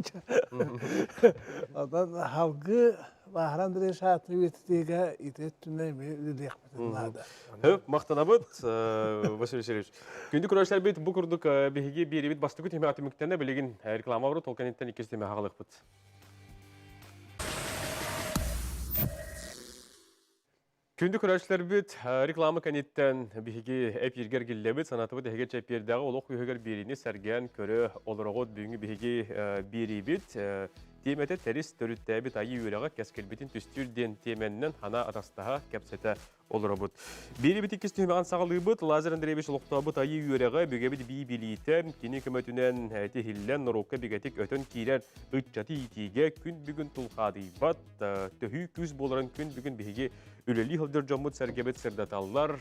halkı Lahar Andreevich Hatı yetitiğe ite tünemi ülüdekmetin adı. Hep maqtanabıt Vasily Sereyevich. Gündük kuraşlar bit bu kurduk bihigi bir bit bastıkı temi atımıklarına bilgin reklama vuru tolkanitten ikisi temi hağalık bit. Gündük kuraşlar bit reklama kanitten bihigi ep yerger gillebit sanatı bit hege çepyerdağı oluk yuheger birini sergen körü olurağıt büyüngü bihigi biri bit. Темете терис төрүттәбит айы үйрәгә кәскелбитин түстүрден теменнен хана атастаға кәпсәтә олырабыт. Бери бит икис түймәгән сагалыбыт Лазар Андреевич локтабыт айы үйрәгә бөгәбит билитен кини көмөтүнән тихиллән норокка бигәтик өтөн кирәр ытчаты итиге күн бүгүн тулхады бат төһү күз боларын күн бүгүн биге үлели хылдыр жомут сәргәбет сырдаталлар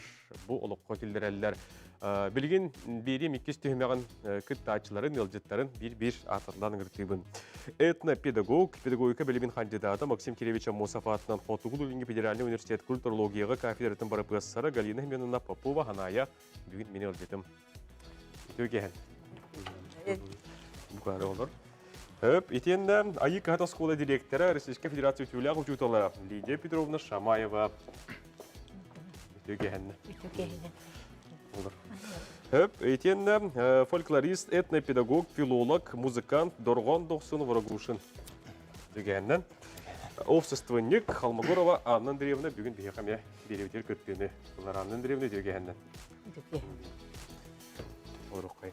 бу олокка килдерәлләр. Bilgin birim ikis tühmeğin kıttaçıların, yılcıtların bir atırlan ırtыбын. Этнопедагогика билимин кандидаты Максим Киревич Мосафатынан Хотугул Ульинги Федеральный университет культурологияға кафедратын барып ғассары Галина Хменовна Попова ханaya бүгін мені ылжетім. Төген. Бұқары olur. Итенде айы кахата школа директоры Российской Федерации Тюля Учуталара Лидия Петровна Шамаева. Төген. Olur. Итенде фольклорист, этнопедагог, филолог, музыкант Доргон Дохсын Ворогушин. Дегеннен. Общественник Холмогорова Анна Андреевна бүгін бейхаме береутер көткені. Бұлар Анна Андреевна дегеннен. Орыққай.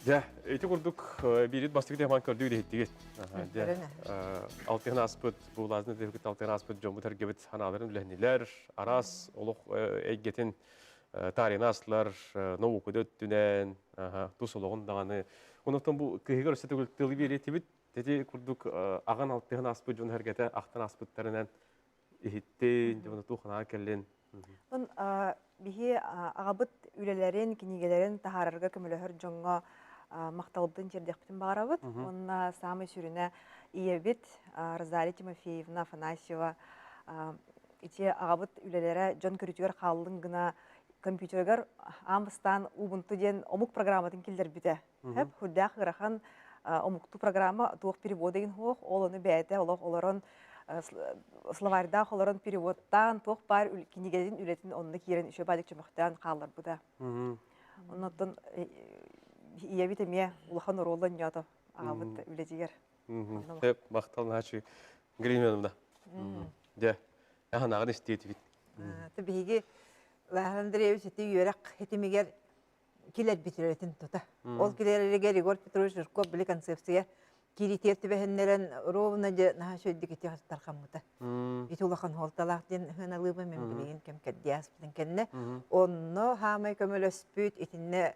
Ja, эти курдук бирит бастык деман көрдүк дейттиги. Алтын аспыт, бу лазны дебит алтын аспыт жомутар гебит ханаларын биленилер, арас олук эйгетин таринастар, науку дөттүнен, тусологун даганы. Онуктан бу кыйгыр сетүгүл тылы беретибит, деди курдук аган алтын аспыт жон хергете актын аспыттарынан ихиттен, жона тухана келлен. Бун биһи агабыт үлелерин, кинигелерин тахарырга көмөлөһөр жоңго мақталыбдың жердекпітін бағарабыд. Онна самый сүріне иебит Розалия Тимофеевна Афанасьева ите ағабыт үлелері жон көрітігер қалдың гына компьютергер амыстан Ubuntu ден омук программатын келдер біте. Хеп хүрдәк ғырахан омукту программа туық перевод деген хоқ, ол оны бәйті, оларын словарда оларын переводтан туық бар кенегелдің үлетін онны керен үші бадик чымақтан қалар бұда. Оннан иебит әме улахан оролын ятып ағабыт үлетігер. Хеп, мақталын хачы грименімді. Де, яған ағын істейті бит. Табиги Лахандревич это юрак хетимигер килер битиретін тута. Ол килерге Егор Петрович Жирков били концепция киритер тибехеннерен ровно же на шөйдик ити тархамыта. Ити улахан холталах ден хыналыбы мен билеген кем каддяс билен кенне. Онно хамай көмөлөспүт итинне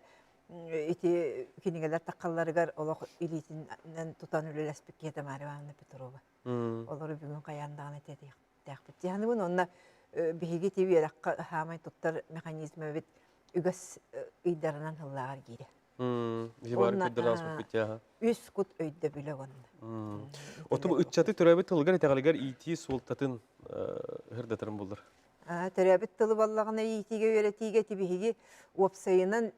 ити кинигелер таккалларыгар олох илитинен тутан үлелеспик кете Мария Петрова. Олар бүгүн каяндаган этети тахпыт. Яны бун онна биһиги тибиерак хамай туттар механизмы бит үгөс ыйдарынан хыллаар кире. Жибары кыдырас бит я. Үс кут өйдө биле гонда. Оту ытчаты төрөбөт тылгар этагалыгар ити султатын хырдатырын булдыр. Төрөбөт тылы баллагына итиге өретиге тибиһиги опсайынан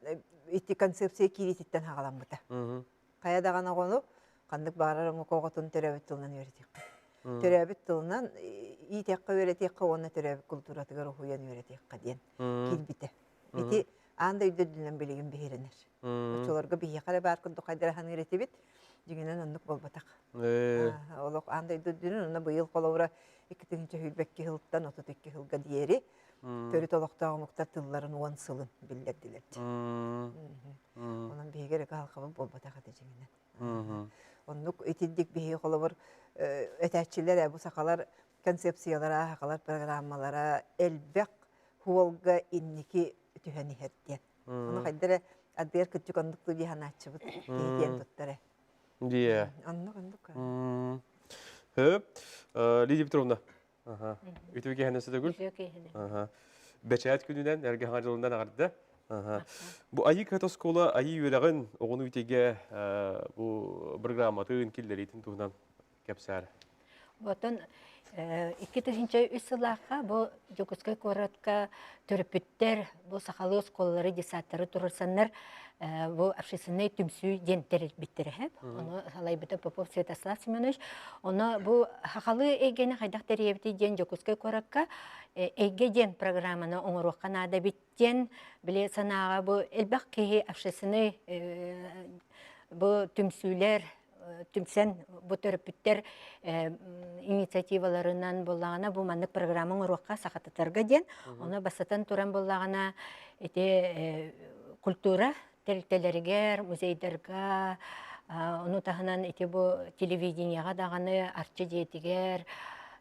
ити концепция кирититтен хагаламбыта. Каядагана гону кандык барарың коготун төрөбөт тылынан өретик. Төрөбөт тылынан итекка өретикка оны төрөбөт культуратыгар ухуян өретикка ден килбите. Ити анда үйдөдүнөн билеген бихиренер. Очолорго бихикале бар кылды кайдарахан өретибит дигенен ондук болбатак. Олок анда үйдөдүнөн онна быйыл колобура 2-нче хүлбекке хылттан 32 хылга диери төрү толоктагы муктар тылларын 10 сылын билдирдилер. Онун бихигере калкабы болбатак дегенен. Ондук итиддик бихи колобур этәчилер бу сакалар концепциялара, хакалар программалара элбек хуолга инники түһәни хәттен. Оны кайдыра адбер күтүкөндүктү диханачыбыт диен туттары. Дие. Аннук. Хөп, Лидия Петровна. Үтүге хәнәсе дөгүл. Бәчәт күнүнән әрге хаңжылындан ағарды. Бу айы катоскола айы үйеләгін оғыны үтеге бу программатын келдеретін туғынан кәпсәрі. Потом 2003 сылаққа бұл Жокускай коратқа төріпіттер, бұл сақалы сколлары, десаттары тұрырсанлар бұл общественный түмсүй дентер біттері әп. Оны салай біті Попов Святослав Семенович. Оны бұл хақалы егені қайдақтар ебіті ден Жокускай коратқа эге ден программаны оңыруққан ада біттен біле санаға бұл әлбәқ кейі общественный бұл түмсүйлер түмсен бу төрөпүттер инициативаларынан боллагана бу мандык программаң уруакка сахататтарга ден оны басатан туран боллагана эти культура терителерге музейдерге оны тахынан эти бу телевидениега даганы арчы диетигер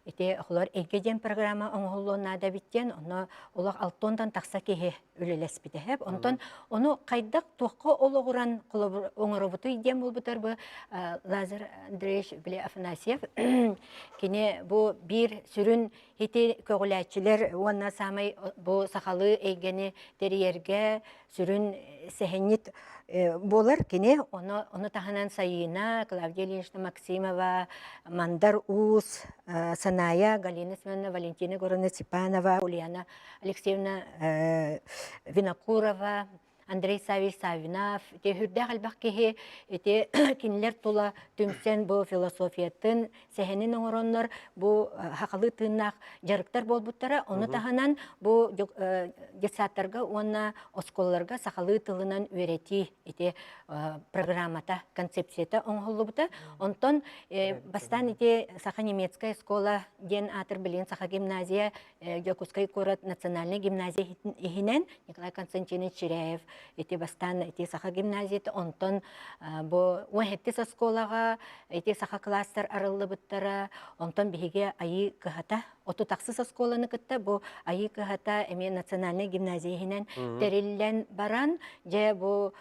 эти холар эгеден программа оңголлуна да биттен оны улак алтондан такса кеhe үлелеспите хеп онтон оны кайдак токко ологуран оңоробуту идем болбутар бу Лазар Андреевич биле Афанасьев кине бу бир сүрүн эти көгүләчилер онна самай бу сахалы эгени терьерге сүрүн сехенит болар кине оны таханан сайына Клавдия Ильинична Максимова, Мандар Ус, Саная, Галина Семеновна, Валентина Горовна Степанова, Ульяна Алексеевна Винокурова, Андрей Савич Савинов, те хүрдәк албак кеһе, те кинлер тула түмсен бу философиятын, сәһенен оңороннор, бу хакылы тыннак жарыктар болбуттара, оны таханан бу детсаттарга, онна осколларга сахалы тылынан үйрети, ите программата, концепцията оңголубута. Онтон бастан ите саха немецкая школа, ден атыр билен саха гимназия, Жокускай корот национальный гимназия ихинен, Николай Константинович Черяев, эти бастан эти саха гимназията онтон бу уэхеттис осколага эти саха кластер арылы буттара онтон биһиге айы кыхата оту таксыс осколаны кытта бу айы кыхата эме национальный гимназияһинен териллен баран же бу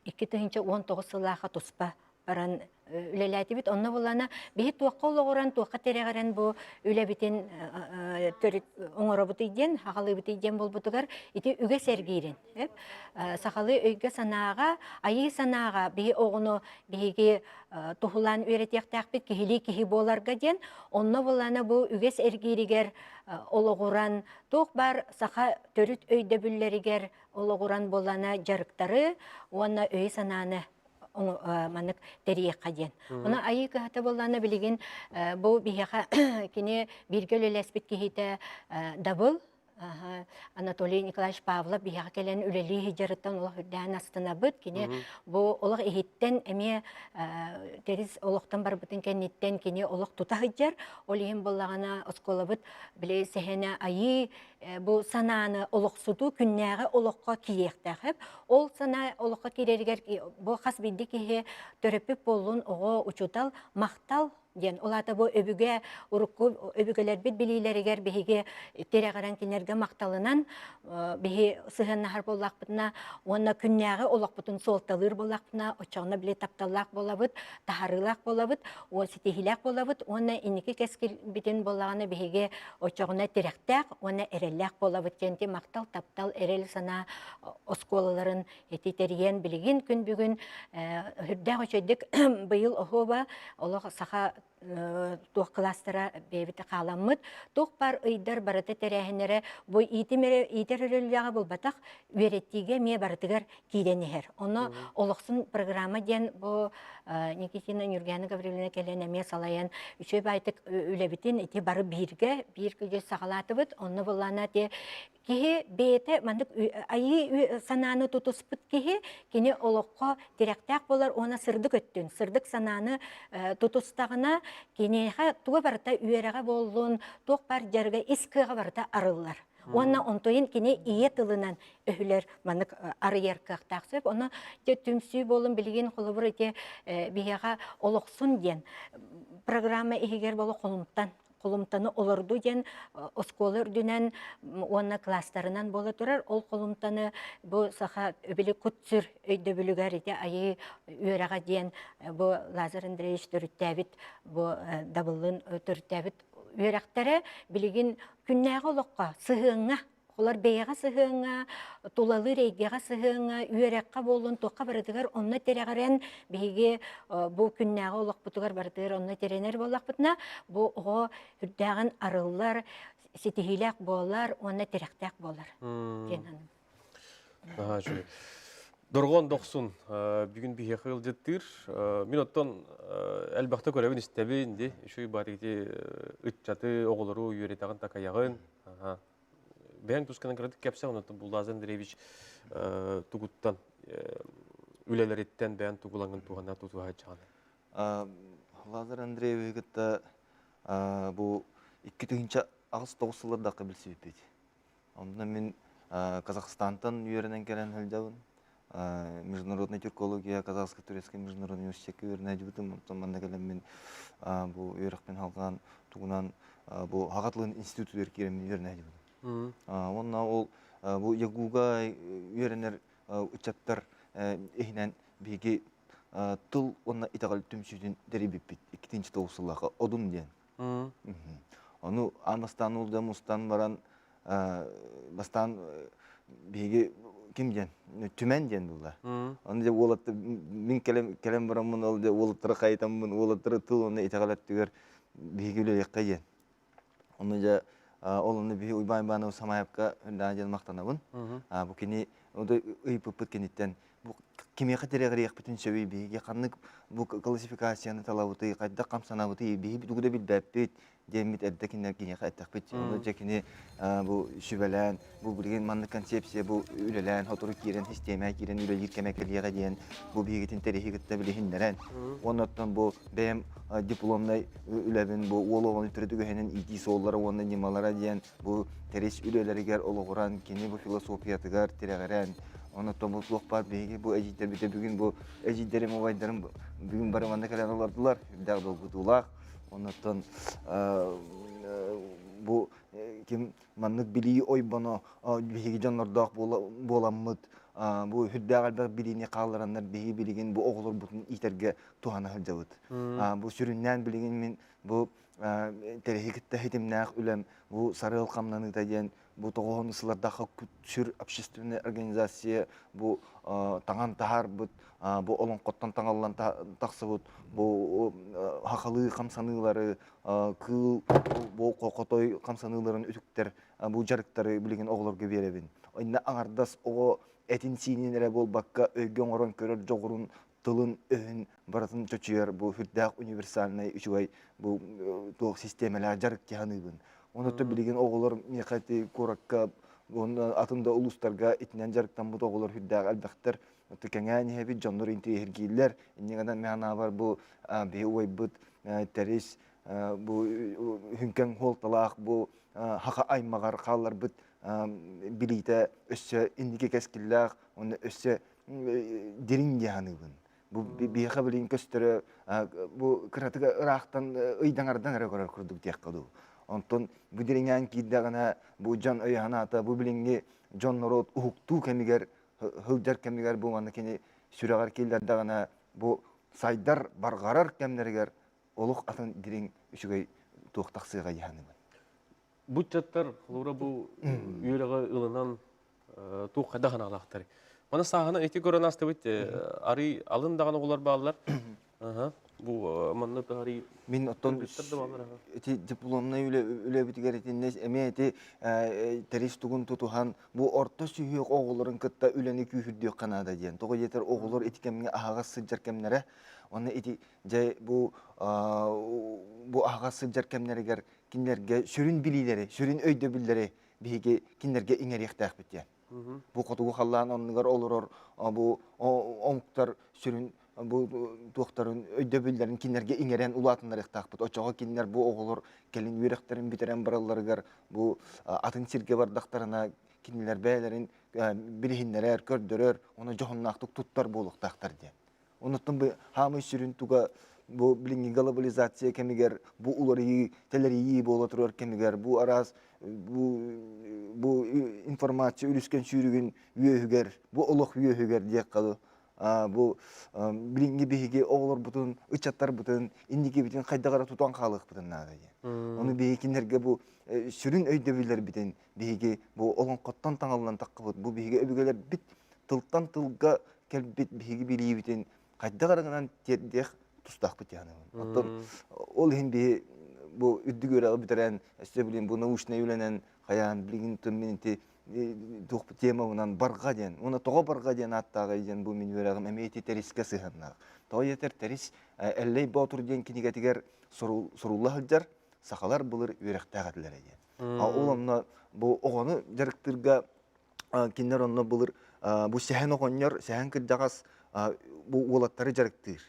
2019 сылаха туспа баран үлеләти бит, онна булана бихи туаққа олығыран, туаққа терегерен бу үлебитин оңора бутыйден, хағалы бутыйден бол бутыгар, ити үге сәргейрен. Сақалы өйге санаға, айы санаға бихи оғыны бихиге тухулан үйретияқтақ бит, кихили кихи боларға ден, онна булана бу үге сәргейригер олығыран, туқ бар сақа төрүт өйді бүллерігер олығыран болана жарықтары, онна өй сананы маннык терие қаден. Она айы кахата болланы билеген бу бияха кене биргел элеспит кихите дабыл Анатолий Николаевич Павлов бияха келен үлели хижарыттан олық үрдән астына быт кене бу олық эхиттен эме терис олықтан бар бытын кеннеттен кене олық тута хижар олиһин боллагана оскола быт биле сехене айы бу сананы олық суту күннәгы олыққа киектәхеп ол сана олыққа кирергер бу хас бидди кихе төрөпүп болун ого учутал мактал ден олата бу өбүгө урукку өбүгөлөр бит билилеригер биһиге терегерен кинерге макталынан биһи сыһыннахар боллакпытына онна күннәгы олакпытын солталыр боллакпытына очогна биле тапталлак болабыт тахарылак болабыт о ситихилак болабыт онна иники кескил битен боллаганы биһиге очогна теректак онна эреллак болабыт кенти мактал таптал эрел сана осколаларын этитериен билигин күн бүгүн хүрдәк очойдык быйыл охоба олох саха тух кластера бебите каламмыт тух бар ыйдар барыты терехинере бу итерелляга булбатак үереттиге ме барытыгар киденехер оны олоксун программа ден бу Никитина Нюргена Гавриловна келене ме салаян үчө байтык үлебитин ити бары бирге сагалатыбыт оны буллана те кихи бете мандык айы сананы тутуспыт кихи кини олокко директак болар она сырдык өттүн сырдык сананы тутустагына кинеха туга барта үереге болдун ток бар жерге искыга барта арыллар. Онна онтойын кини ие тылынан өһүлөр мандык арыеркак таксып оны те түмсүй болун билген холобур те бияга олоксун ден программа игер болу колумтаны олорду ден осколы үрдүнен онна класстарынан бола турар ол колумтаны бу саха өбүлү кутсүр өйдө бүлүгөр ите айы үерега ден бу Лазар Андреевич төрүттәбит бу дабылын төрүттәбит үеректері білеген күннәғы олыққа, сығыңа, олар бейға сығыңа, тулалы рейгеға сығыңа, үерекқа болын, тоққа барыдығар, онына терегірен бейге бұл күннәғы олық бұтығар барыдығар, онына теренер болақ бұтына, бұл оғы үрдәғін арылар, сетихилек болар, онына теректәк болар. Доргон доқсын, бүгін бейе қыл жеттір. Мен оттан әлбақты көрәбін істәбін, үші барыгде үтчаты оғылыру үйеретағын такаяғын. Бәң тұсканын кірдік кәпсі, оныттан бұл Лазар Андреевич тұғыттан, үлелереттен бәң тұғылаңын туғана тұтуға жағаны. Лазар Андреевичті бұл 2-тігінші ағыз тоғысылырдақы білсі өтпейді. Онда мен Казахстантан үйерінен келен әлдәуін. Международная тюркология, Казахско-турецкий международный университетке вернәй жібітім. Манда кәлем мен бұл үйрақпен халған туғынан бұл хағатлығын институтыр керемен вернәй жібітім. Онна ол бұл ягуға үйерінер ұчаттар ехінен бейге тыл онна итағалы түмсүйден дәрі беппет. 2-тінші тоғысылаға одым ден. Оны анбастан олды мұстан баран бастан бейге ким ден? Түмен ден бұлда. Оны деп олатты, мен кәлем барамын, ол деп олаттыры қайтамын, олаттыры тыл, оны итағалат түгер бейгілі еққа ден. Оны же, олыны бей ұйбайын-баны самайапқа үндаған ден мақтанабын. Бұл кені, оды ұйпып кенеттен, бұл кеме қатерегір еқпетін сөй бейге қанық бұл классификацияны талауыты, қайда қамсанауыты бейге бүдігі де білдәппет, демет әрдекінер кене қайттақпет. Оны жекіне бұл шүбәлән, бұл білген манны концепция, бұл үлелән, хотыры керен, система керен, үлелер кемекелеге дейін, бұл бейгетін тарихи күтті білігіндерін. Оннаттан бұл бәйім дипломнай үләбін, бұл олығын үтірді көхенен иди соллары, оны немалара дейін, бұл терес үлелерігер олығыран, кене бұл философиятығар терегерен. Оннаттан бұл сұлық бар бейге, бұл әжиттер біте бүгін бұл әжиттерім овайдарым бүгін барыманда кәлен олардылар, үлдәғді олғытулақ. Оннаттан бұл кем маннык билии ойбаны беги жаннардак боламмыт бу хүддәг албак билини каллараннар биги билигин бу оголор бутун итерге тухана хылжабыт. Бу сүрүннән билигин мен бу терехикте хитимнәк үлем бу сарыл камнаны таден бу тогонысылардагы күтүр общественная организация бу таңан тахар бут бу олонкоттан таңаллан таксыбыт бу хакалы камсанылары кыл бу кокотой камсаныларын үтүктер бу жарыктары билигин оголорго беребин. Ойна аңардас ого этин сининере болбакка өйгөн орон көрөр жогурун тылын өһүн баратын чочуяр бу хүрдәк универсальный үчүгай бу тох системалар жарык тиһаныбын. Онуты билигин оголор мекати коракка оны атында улустарга итнен жарыктан бу оголор хүрдәк албактар текеңәни хеби жоннор интегилер иннегәдән мәна бар бу бе ойбыт терис бу хүнкән холталак бу хака аймагар каллар бит билите өссө индике кескиллак оны өссө дирин яһаныбын. Бу бияха билин көстөрө бу кратыга ырактан ыйдаңардан ара көрөр курдук диек калуу. Онтон бу дириңән киддагана бу жан ыяната бу билинги жоннорот ухуктуу кемигер хылжар кемигер бу аны кени сүрөгөр килдердагана бу сайдар баргарар кемнергер олук атын дириң үчүгөй туктаксыга яһаныбын. Бу чаттар лура бу үйрәгә ылынан тук хадаган алактар. Мана сагына эти коронасты бит ари алындаган оглар баллар. Бу манны тари Мин оттон эти дипломны үле битгеретинне эмети терис тугун тутухан бу орто сүйөк оголорун кытта үлени күйүрдүк канада диен. Тога жетер оголор этикемге агас сыджар кемнере. Оны эти жай бу агас сыджар кемнерегер кинлерге сүрүн билилери, сүрүн өйдө биллери биге кинлерге иңеректак бит. Бу котугу халлан оннугар олорор бу оңуктар сүрүн бу туктарын өйдө биллерин кинлерге иңерен улатындар ыктакпыт. Очого кинлер бу оголор келин үйректерин битерен бараларыгар бу атын сирге бардактарына кинлер бээлерин билихиннерер көрдөрөр, оны жохуннактык туттар болуктактар ди. Онуттан бу хамы сүрүн туга бу билинги глобализация кемигер бу улары телери боло турар кемигер бу арас бу информация үлүскөн сүрүгүн үйөгөр бу олох үйөгөр диек калуу бу билинги биги оголор бутун ычаттар бутун индики битин кайдагара тутан калык бутун нада ди. Оны бигиндерге бу сүрүн өйдөбүлөр битин биги бу олонкоттон таңалган таккыбыт бу биги өбүгөлөр бит тылтан тылга келбит биги билии битин кайдагарынан тердех тустак бит яны. Оттон ол хинди бу үддүгөрө битерен эсте билин бу научный үйленен каян билигин төмменти дух темаынан барга ден. Оны тога барга ден аттагы ден бу мен өрөгөм эмети териске сыгынна. Тога етер терис эллей батур ден кинигетигер суруллах жар сахалар булыр өрөктөгөтлөр ден. Оломна бу огону жарыктырга кинер онно булыр бу сехен огоннор сехен кырдагас бу улаттары жарыктыр.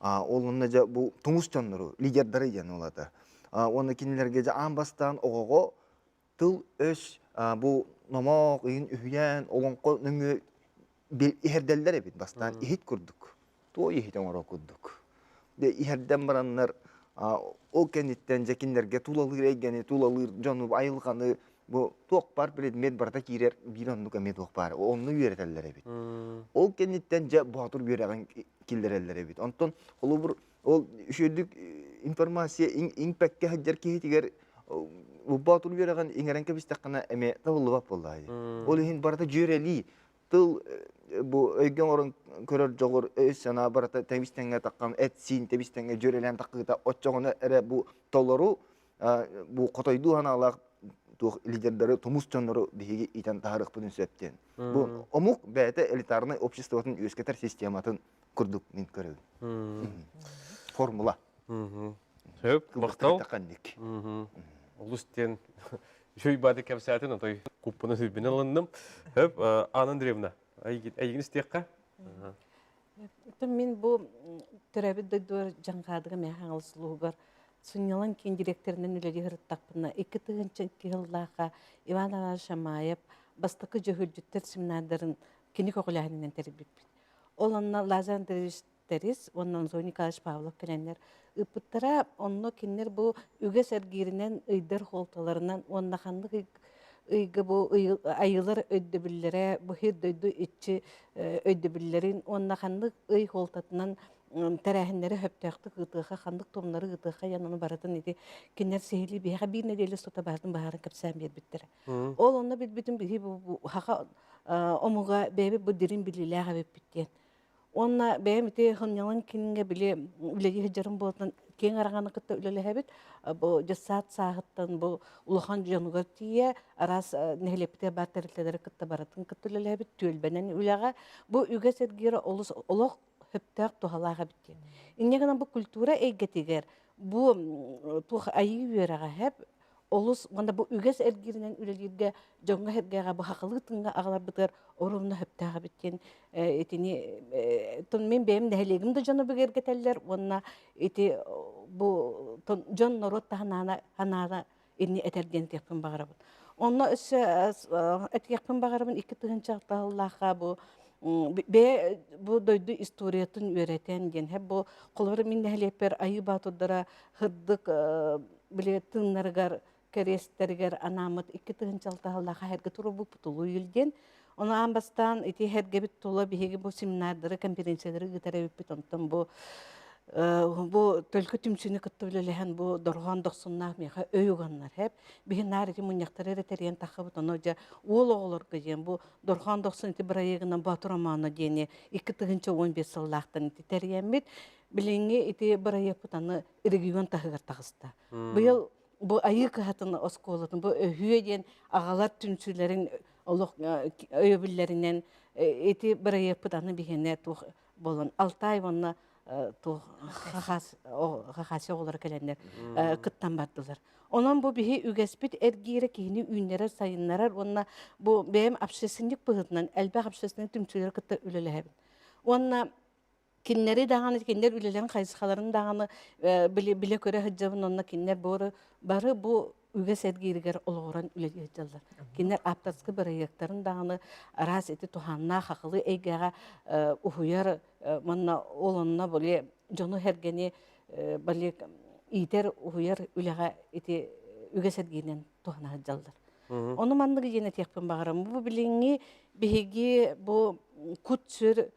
Олонна жа бу тумус жоннору лидердары ден олата. Оны кинилерге жа амбастан огого тыл өс бу номок ин үйен олонко нүңү ихерделлер бит бастан ихит курдук. То ихитен ора курдук. Де ихерден бараннар ол кенеттен жакинлерге тулалыр эгени тулалыр жонуп айылганы бу ток бар предмет барда кирер бир ондук эмет ток бар. Онну үйрөтөлөр бит. Ол кенеттен жа батур үйрөгөн килдерелер бит. Онтон ол үшөдүк информация импакке хаджар китигер батур үйрөгөн иңеренке бистакана эме табылып болду. Ол хин барда жүрели тыл бу өйгөн орун көрөр жогор сана барата темистенге таккан этсин темистенге жүрелен таккыта отчогону эре бу толору бу котойду ханалак лидерлери тумус жоннору биги итен тарых бунун сөптен. Бу омук бәте элитарный обществотун өскетер систематын курдук мен көрөбүн. Формула. Хөп, бактау. Улустен жөй бады кәмсәтін, отой куппыны сөйбін алындым. Хөп, Анна Андреевна, әйгін істеққа? Мен бұл түрәбі дөйдуар жаңғадығы мәйхан алысылуғығар сұнялан кен директорынан үлелі ғырыттақпына 2-тығынчы кеғыллаға Иван Ана Шамаев бастықы жөхілдіктер семинардарын кені көғіләғінен тәрбіп. Ол онына Лазан Терес, онынан Зони Калаш Павлов кәләнлер ыпыттара онно кинер бу үге сәргиринен ыйдар холталарынан оннаханлык ыйгы бу айылар өйдөбүллере бу хирдөйдү ичи өйдөбүллерин онна ханнык ый холтатынан тәрәһеннәре хөптәхты гытыха хандык томнары гытыха янаны баратын иде кинер сehili биһа бир неделе сота бардым баарын капсан бер биттер. Ол онна бит битин бихи бу хака омуга беби бу дирин билиләгә беп биттен. Онна бәмите хынялан кинге биле үлеге жарым болтан кең араганы кытта үлеле бит бу жасат сагыттан бу улахан жануга тие арас нехлепте баттерлер кытта баратын кытта үлеле бит төлбенен үлеге бу үгә сергере олох хөптәк тухалага биттен. Иннегенә бу культура әйгәтигәр бу тух айы верәгә һәп олус монда бу үгәс эргиренен үлелерге жоңга хергәгә бу хакылы тыңга аглар битер орунна хөптәгә биттен этини тон мен бем дәһлегим дә җаны бигәргә тәлләр онна эти бу тон жон народ тахана ханада инни этәрген тепен багарабын. Онна өсә этәкпен багарабын 2 тыгынча Аллаһка бу бу дойду историятын өйрәтән ген һәм бу куллары мин дәһлепер айы батудара хырдык биле тыңнаргар керестергер анамыт 2 тыгынча Аллаһка һәргә туры бу путулу илден Она амбастан ити һәргә бит тола биһиге бу семинарлары, конференциялары гытарып бит онтон бу төлкө түмсүнү кыттылыһан бу доргон доксунна меха өйгөннөр хеп бигинар ити муньяктары ретерен тахыбыт оножа ол оголор гыжен бу доргон доксун ити бирайыгынан батураманы дене 2-15 сыллактан ити терьемит билинге ити бирайыпытаны регион тахыгар тагыста. Быйыл бу айык хатын осколатын бу өйден агалар түнсүләрен олық өйбүлләринен ити бирайыпытаны бигене тух болон Алтай вонна то хахасы олар келендер кыттан бардылар. Онан бу бихи үгеспит эргире кини үннере сайыннарар онна бу бем общественник быгытынан әлбә общественник түмчүләр кытта үлеләһәбин. Онна киннери даганы киннер үлелән кайсыларын даганы биле көрә хҗабын онна киннер бары бу үгес эргирегер олгоран үлеләҗәлләр. Киннер аптаскы бирәяктарын даганы раз эти туханна хакылы эйгәгә ухуяр манна олонна боле жону хергени бале итер ухуяр үләгә эти үгес эргинен тухана хҗаллар. Оны мандыгы җене текпен багарам. Бу билинги биһиги бу кутсүр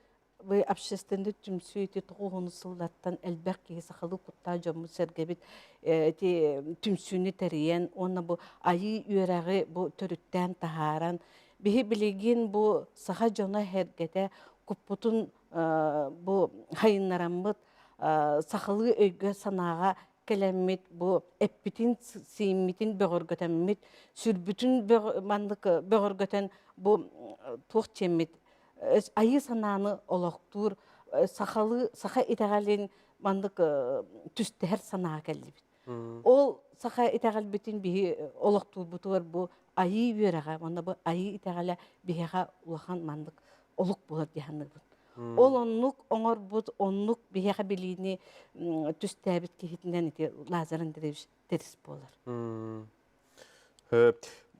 вы общественный түмсүйти тугуны сыллаттан әлбәк кеге халы кутта жомы сергебит эти түмсүни терен оны бу айы үрәге бу төрүттән тахаран бихи билеген бу саха жона хергете куппутун бу хайыннарамбыт сахалы өйгө санага келемит бу эппитин симмитин бөгөргөтәммит сүрбүтүн мандык бөгөргөтән бу тух чеммит айы сананы олоқтур, саха итәғалин мандык түстәр санаға кәлдібіт. Ол саха итәғал бітін бігі олоқтур бұтуар бұ айы үйераға, манда бұ айы итәғала біғаға улахан мандык олық болар дегенлік бұд. Ол онлық оңыр бұд, онлық біғаға біліні түстәбіт кехетінден ете лазарын теріс болар.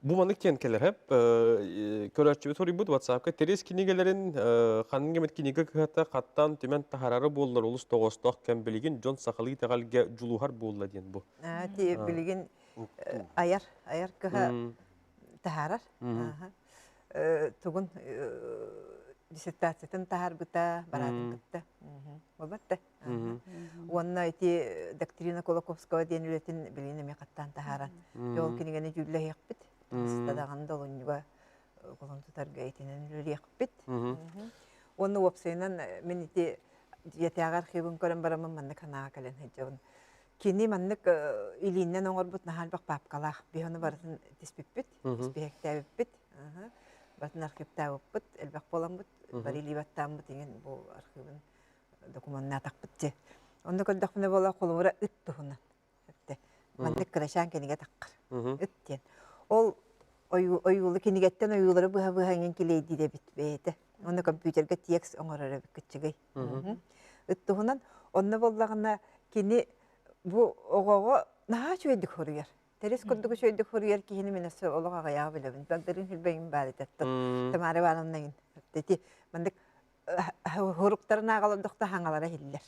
Bu manlık kenkeler hep körәчү сорый бут WhatsApp-ка терес кинигелерин ханын гемет киниге кыта каттан түмен тахарары боллар улус тогосток кем билген жон сакалы тагалга жулухар болла ден бу. Ти билген аяр кыха тахарар. Тугун диссертациятын тахар быта баратын бытта. Болбатта. Онна ити доктрина Колоковского ден үлетин билген эме каттан тахаран. Жол кинигене жүлле якпыт. Стадаган долуньга колон тутарга итинен лирекпит. Оны опсайнан мен ити ятагар хибун көрөн барамын манны канага кален хеджон. Кини маннык илиннен оңорбут нахалбак папкалах биханы барын диспиппит, диспектәбиппит. Батын архивтабыппит, элбак боламбыт, барили баттамбыт деген бу архивын документна такпытты. Онда көлдөхүнө бола колумура ыт тухунан. Маннык крашан кениге таккар. Ыттен. Ол ойулы кенигеттен ойулары бұға-бұғанген келейді де бітпейді. Оны компьютерге текст оңырары бүкітчігей. Үттіғынан, онны болағына кені бұ оғаға наға шөйдік хорыяр. Терес күрдігі шөйдік хорыяр кейіні мен әсі олыға ғаяғы білебін. Бәлдерін хүлбәйін бәлі тәттім. Тамары балымнайын. Мандық хорықтарын ағаландықта хаңалара хиллер.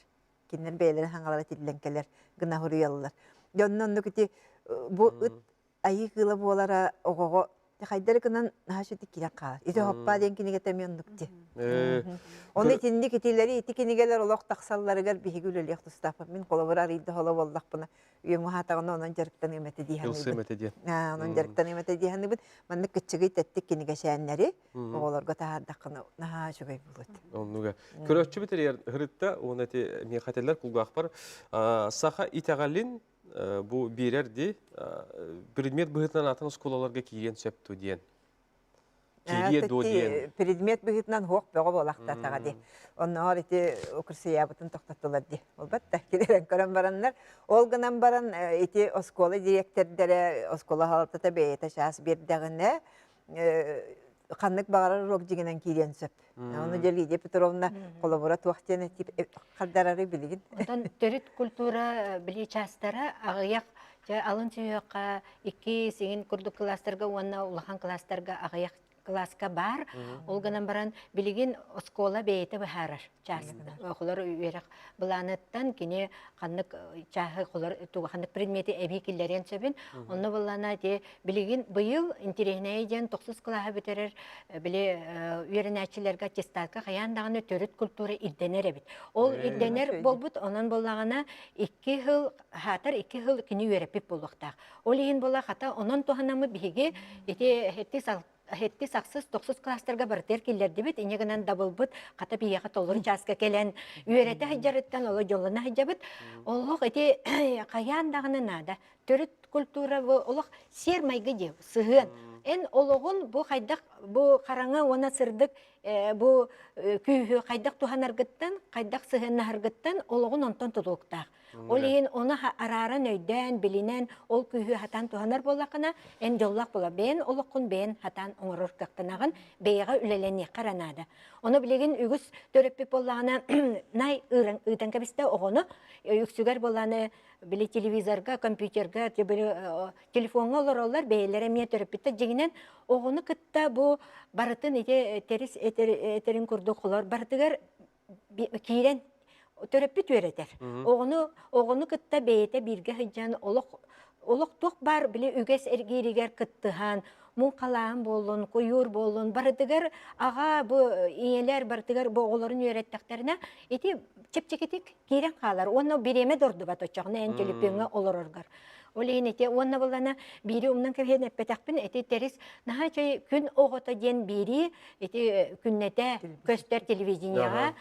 Кенер бәйлері хаңалара тилленкелер, гына хорыялылар. Жонны онны күті бұ айы кылы болара оғоға хайдары кынан нахашыты кирен қалар. Ити хоппа ден кинеге тәмиондукти. Оны тинди кетилери ити кинегелер олох тақсалларыгар бихигүлелек тустапа. Мен қолабырар иді холы болдақ бұна. Үйен мұхатағына онан жарықтан еметі дейханы. Илсы еметі дейін. Онан жарықтан еметі дейханы бұд. Манны күтчігі тәттік кинеге шәннәрі. Оғыларға тағардаққына наха шүгай бұлыд. Оннуга. Көрөтчү бітер хырытта, оны әте мен қателер құлғақ бар. Саха итағалин bu birerdi предмет быһытынан атын сколаларга киген сөптү диен. Киге до диен. Предмет быһытынан хок бөгө болакта тагады. Оннор ити окурсия бутун токтоттулар ди. Албатта килерен көрөн бараннар. Ол гынан баран ити оскола директордары оскола халатта бейте шас бердегине каннык багары рок дигенен киген сөп. Оны Лидия Петровна коллаборат вактene тип калдарары билигин. Онтан төрүт культура били частары агыяк алын сүйөкка 2 сигин курдук кластерга уанна улахан кластерга агыяк класска бар. Ол гынан баран билигин оскола бейте бахарар часты. Олар үйрек буланыттан кине каннык чахы колар туганнык предмети эбикиллерен сөбүн. Онны булана те билигин быйыл интернейден 9 класса битерер биле үйренәчиләргә аттестатка хаяндагы төрүт культура ирденер бит. Ол ирденер болбут, онан боллагана 2 жыл хатар 2 жыл кине үйрәпип булдык. Ол ин була хата онан туханамы биге Хетти саксыз 9 кластерга бартер киллерди бит, инегенен дабылбыт, ката бияга толыр жаска келен, үйрете хаҗарыттан олы жолына хаҗабыт. Олох эти каяндагыны нада, төрүт культура олох сермайгы деп, сыгын. Эн ологун бу хайдак, бу караңы она сырдык, бу күйү хайдак туханаргыттан, хайдак сыгыннаргыттан ологун онтон тулуктак. Ол ен оны арарын өйден, билинен, ол күйі хатан туғанар болақына, ән жоллақ бола бен, олыққын бен хатан оңырыр қақтынағын бейға үлелені қаранады. Оны білеген үгіс төріппіп болағына, най ұйтан кәбісті оғыны, үксігер болағыны білі телевизорға, компьютерға, телефонға олар олар бейлер әмия төріппітті жегінен, оғыны күтті бұл барытын теріс етерін күрді қолар барытығар кейрен төрөппүт өретер. Оғыны кытта бейте бирге хыджан олық тоқ бар біле үгес әргерігер кыттыған, мұн қалаан болын, қойыр болын, барыдығар аға бұ иелер барыдығар бұ оғыларын өреттіқтеріне еті чепчекетік кейрен қалар. Оны биреме дорды бат очағына ән телепеңі олар орғар. Олейін әте, онна болана бири умнан кәвен әппетақпын, әте теріс, наға чай күн оғыта ден бири, әте күннете көстер телевизияға,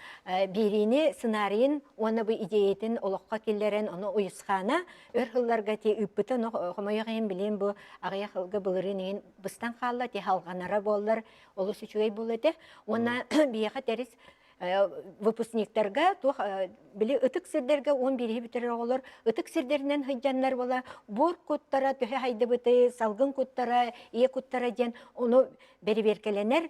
бирини сценарийін, оны бұл идеятын олыққа келдерін, оны ұйысқана, өрхылларға те үппіті, қомайығайын білен бұл ағаяқылғы бұлырын бұстан қалла, те халғанара болдар, олы сүчуей бұл әте, оны бияға теріс, выпускниктарға біле ытык сирдерге 11 бітірер олар, ытык сирдерінен хыджанлар бола, бұр құттара, төхе хайды бұты, салғын құттара, ие құттара ден, оны бері беркеленер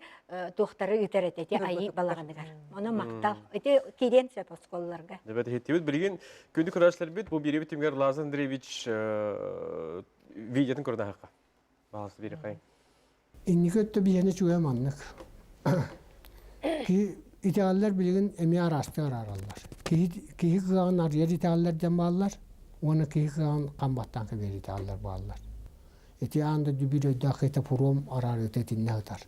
тұқтары үтер әтете айы балағанығар. Оны мақтал, өте кейден сөп осколларға. Дәбәті хеттебіт, білген күнді күрәшілер біт, бұл бері бітімгер Лазан Андреевич видеотын көрді хаққа. Бағасы бері қайын. Инники өтті бейені жүгем аннық. İteğaller bilgin emeği arastı ararlar. Kihi kığan arıyer iteğaller cemalar, onu kihi kığan kambattan kıver iteğaller bağlar. İteğanda dübür ödek ete purum arar ötetinne atar.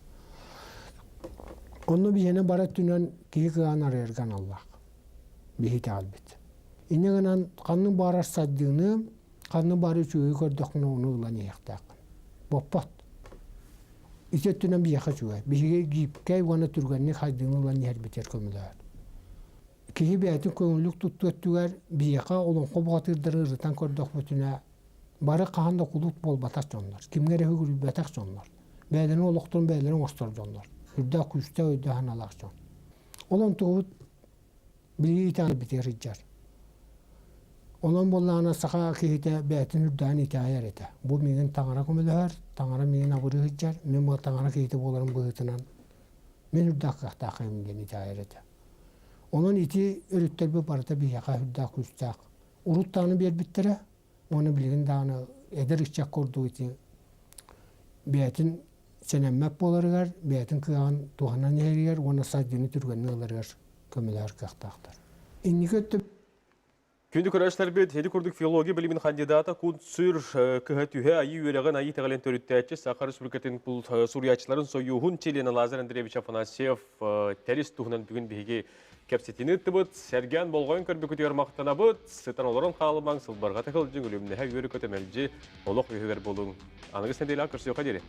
Onu bir yene barat dünen kihi kığan arayırgan Allah. Bir iteğal bit. İnegenen kanın barar saddığını, kanın barı çöğü gördükünü onu ulan yektakın. Boppat. İçettiğinden bir yaka çöğü. Bir şey giyip kay vana türgenini haydığını ulan yer biter kömüler. Kihi beytin kömülük tuttu ettiler, bir yaka olun kobatırdır ırıtan kördük bütüne. Barı kahanda kulut bol batak jonlar. Kimgere hügürü batak jonlar. Beylerin oluqtun beylerin ostor jonlar. Hüdda küşte ödde hanalak jon. Olan tuğut bilgi iten biter hiccar. Olan bollağına sağa kihite beytin hüddağın itayer ete. Bu minin tağara kömülüher, tağara minin abırı hiccar. Min bu tağara kihite boların bıhıtınan. Min hüddağ kıhtağın minin itayer ete. Onun iti örüttör bir barıda bir yaka hüddağ küştağ. Uruttağını bir bittire. Onu bilgin dağını eder içecek kurduğu için beytin senemmep bolarıgar, beytin kıyan tuğanan yeriger, ona saydığını türgenini alırgar, kömüler kıhtağdır. İnni kötü Күнді көрәштер бет, хеді күрдік филология білімін кандидата күн сүр күхәтүхе айы үйреген айы тәғален төріттәтші Сақар Республикатын бұл сурьячыларын сойуғын Челена Лазар Андреевич Афанасьев тәріс тұғынан бүгін бігі кәпсетіні ұтты сәрген болғайын көрбі көтер мақтана бұд, сытан оларын қалымаң сылбарға тәкіл жүң өліміне әй өрі көтемәлжі олық үйігер болуң. Аныңыз нәдейлі ақырсы өқа дере.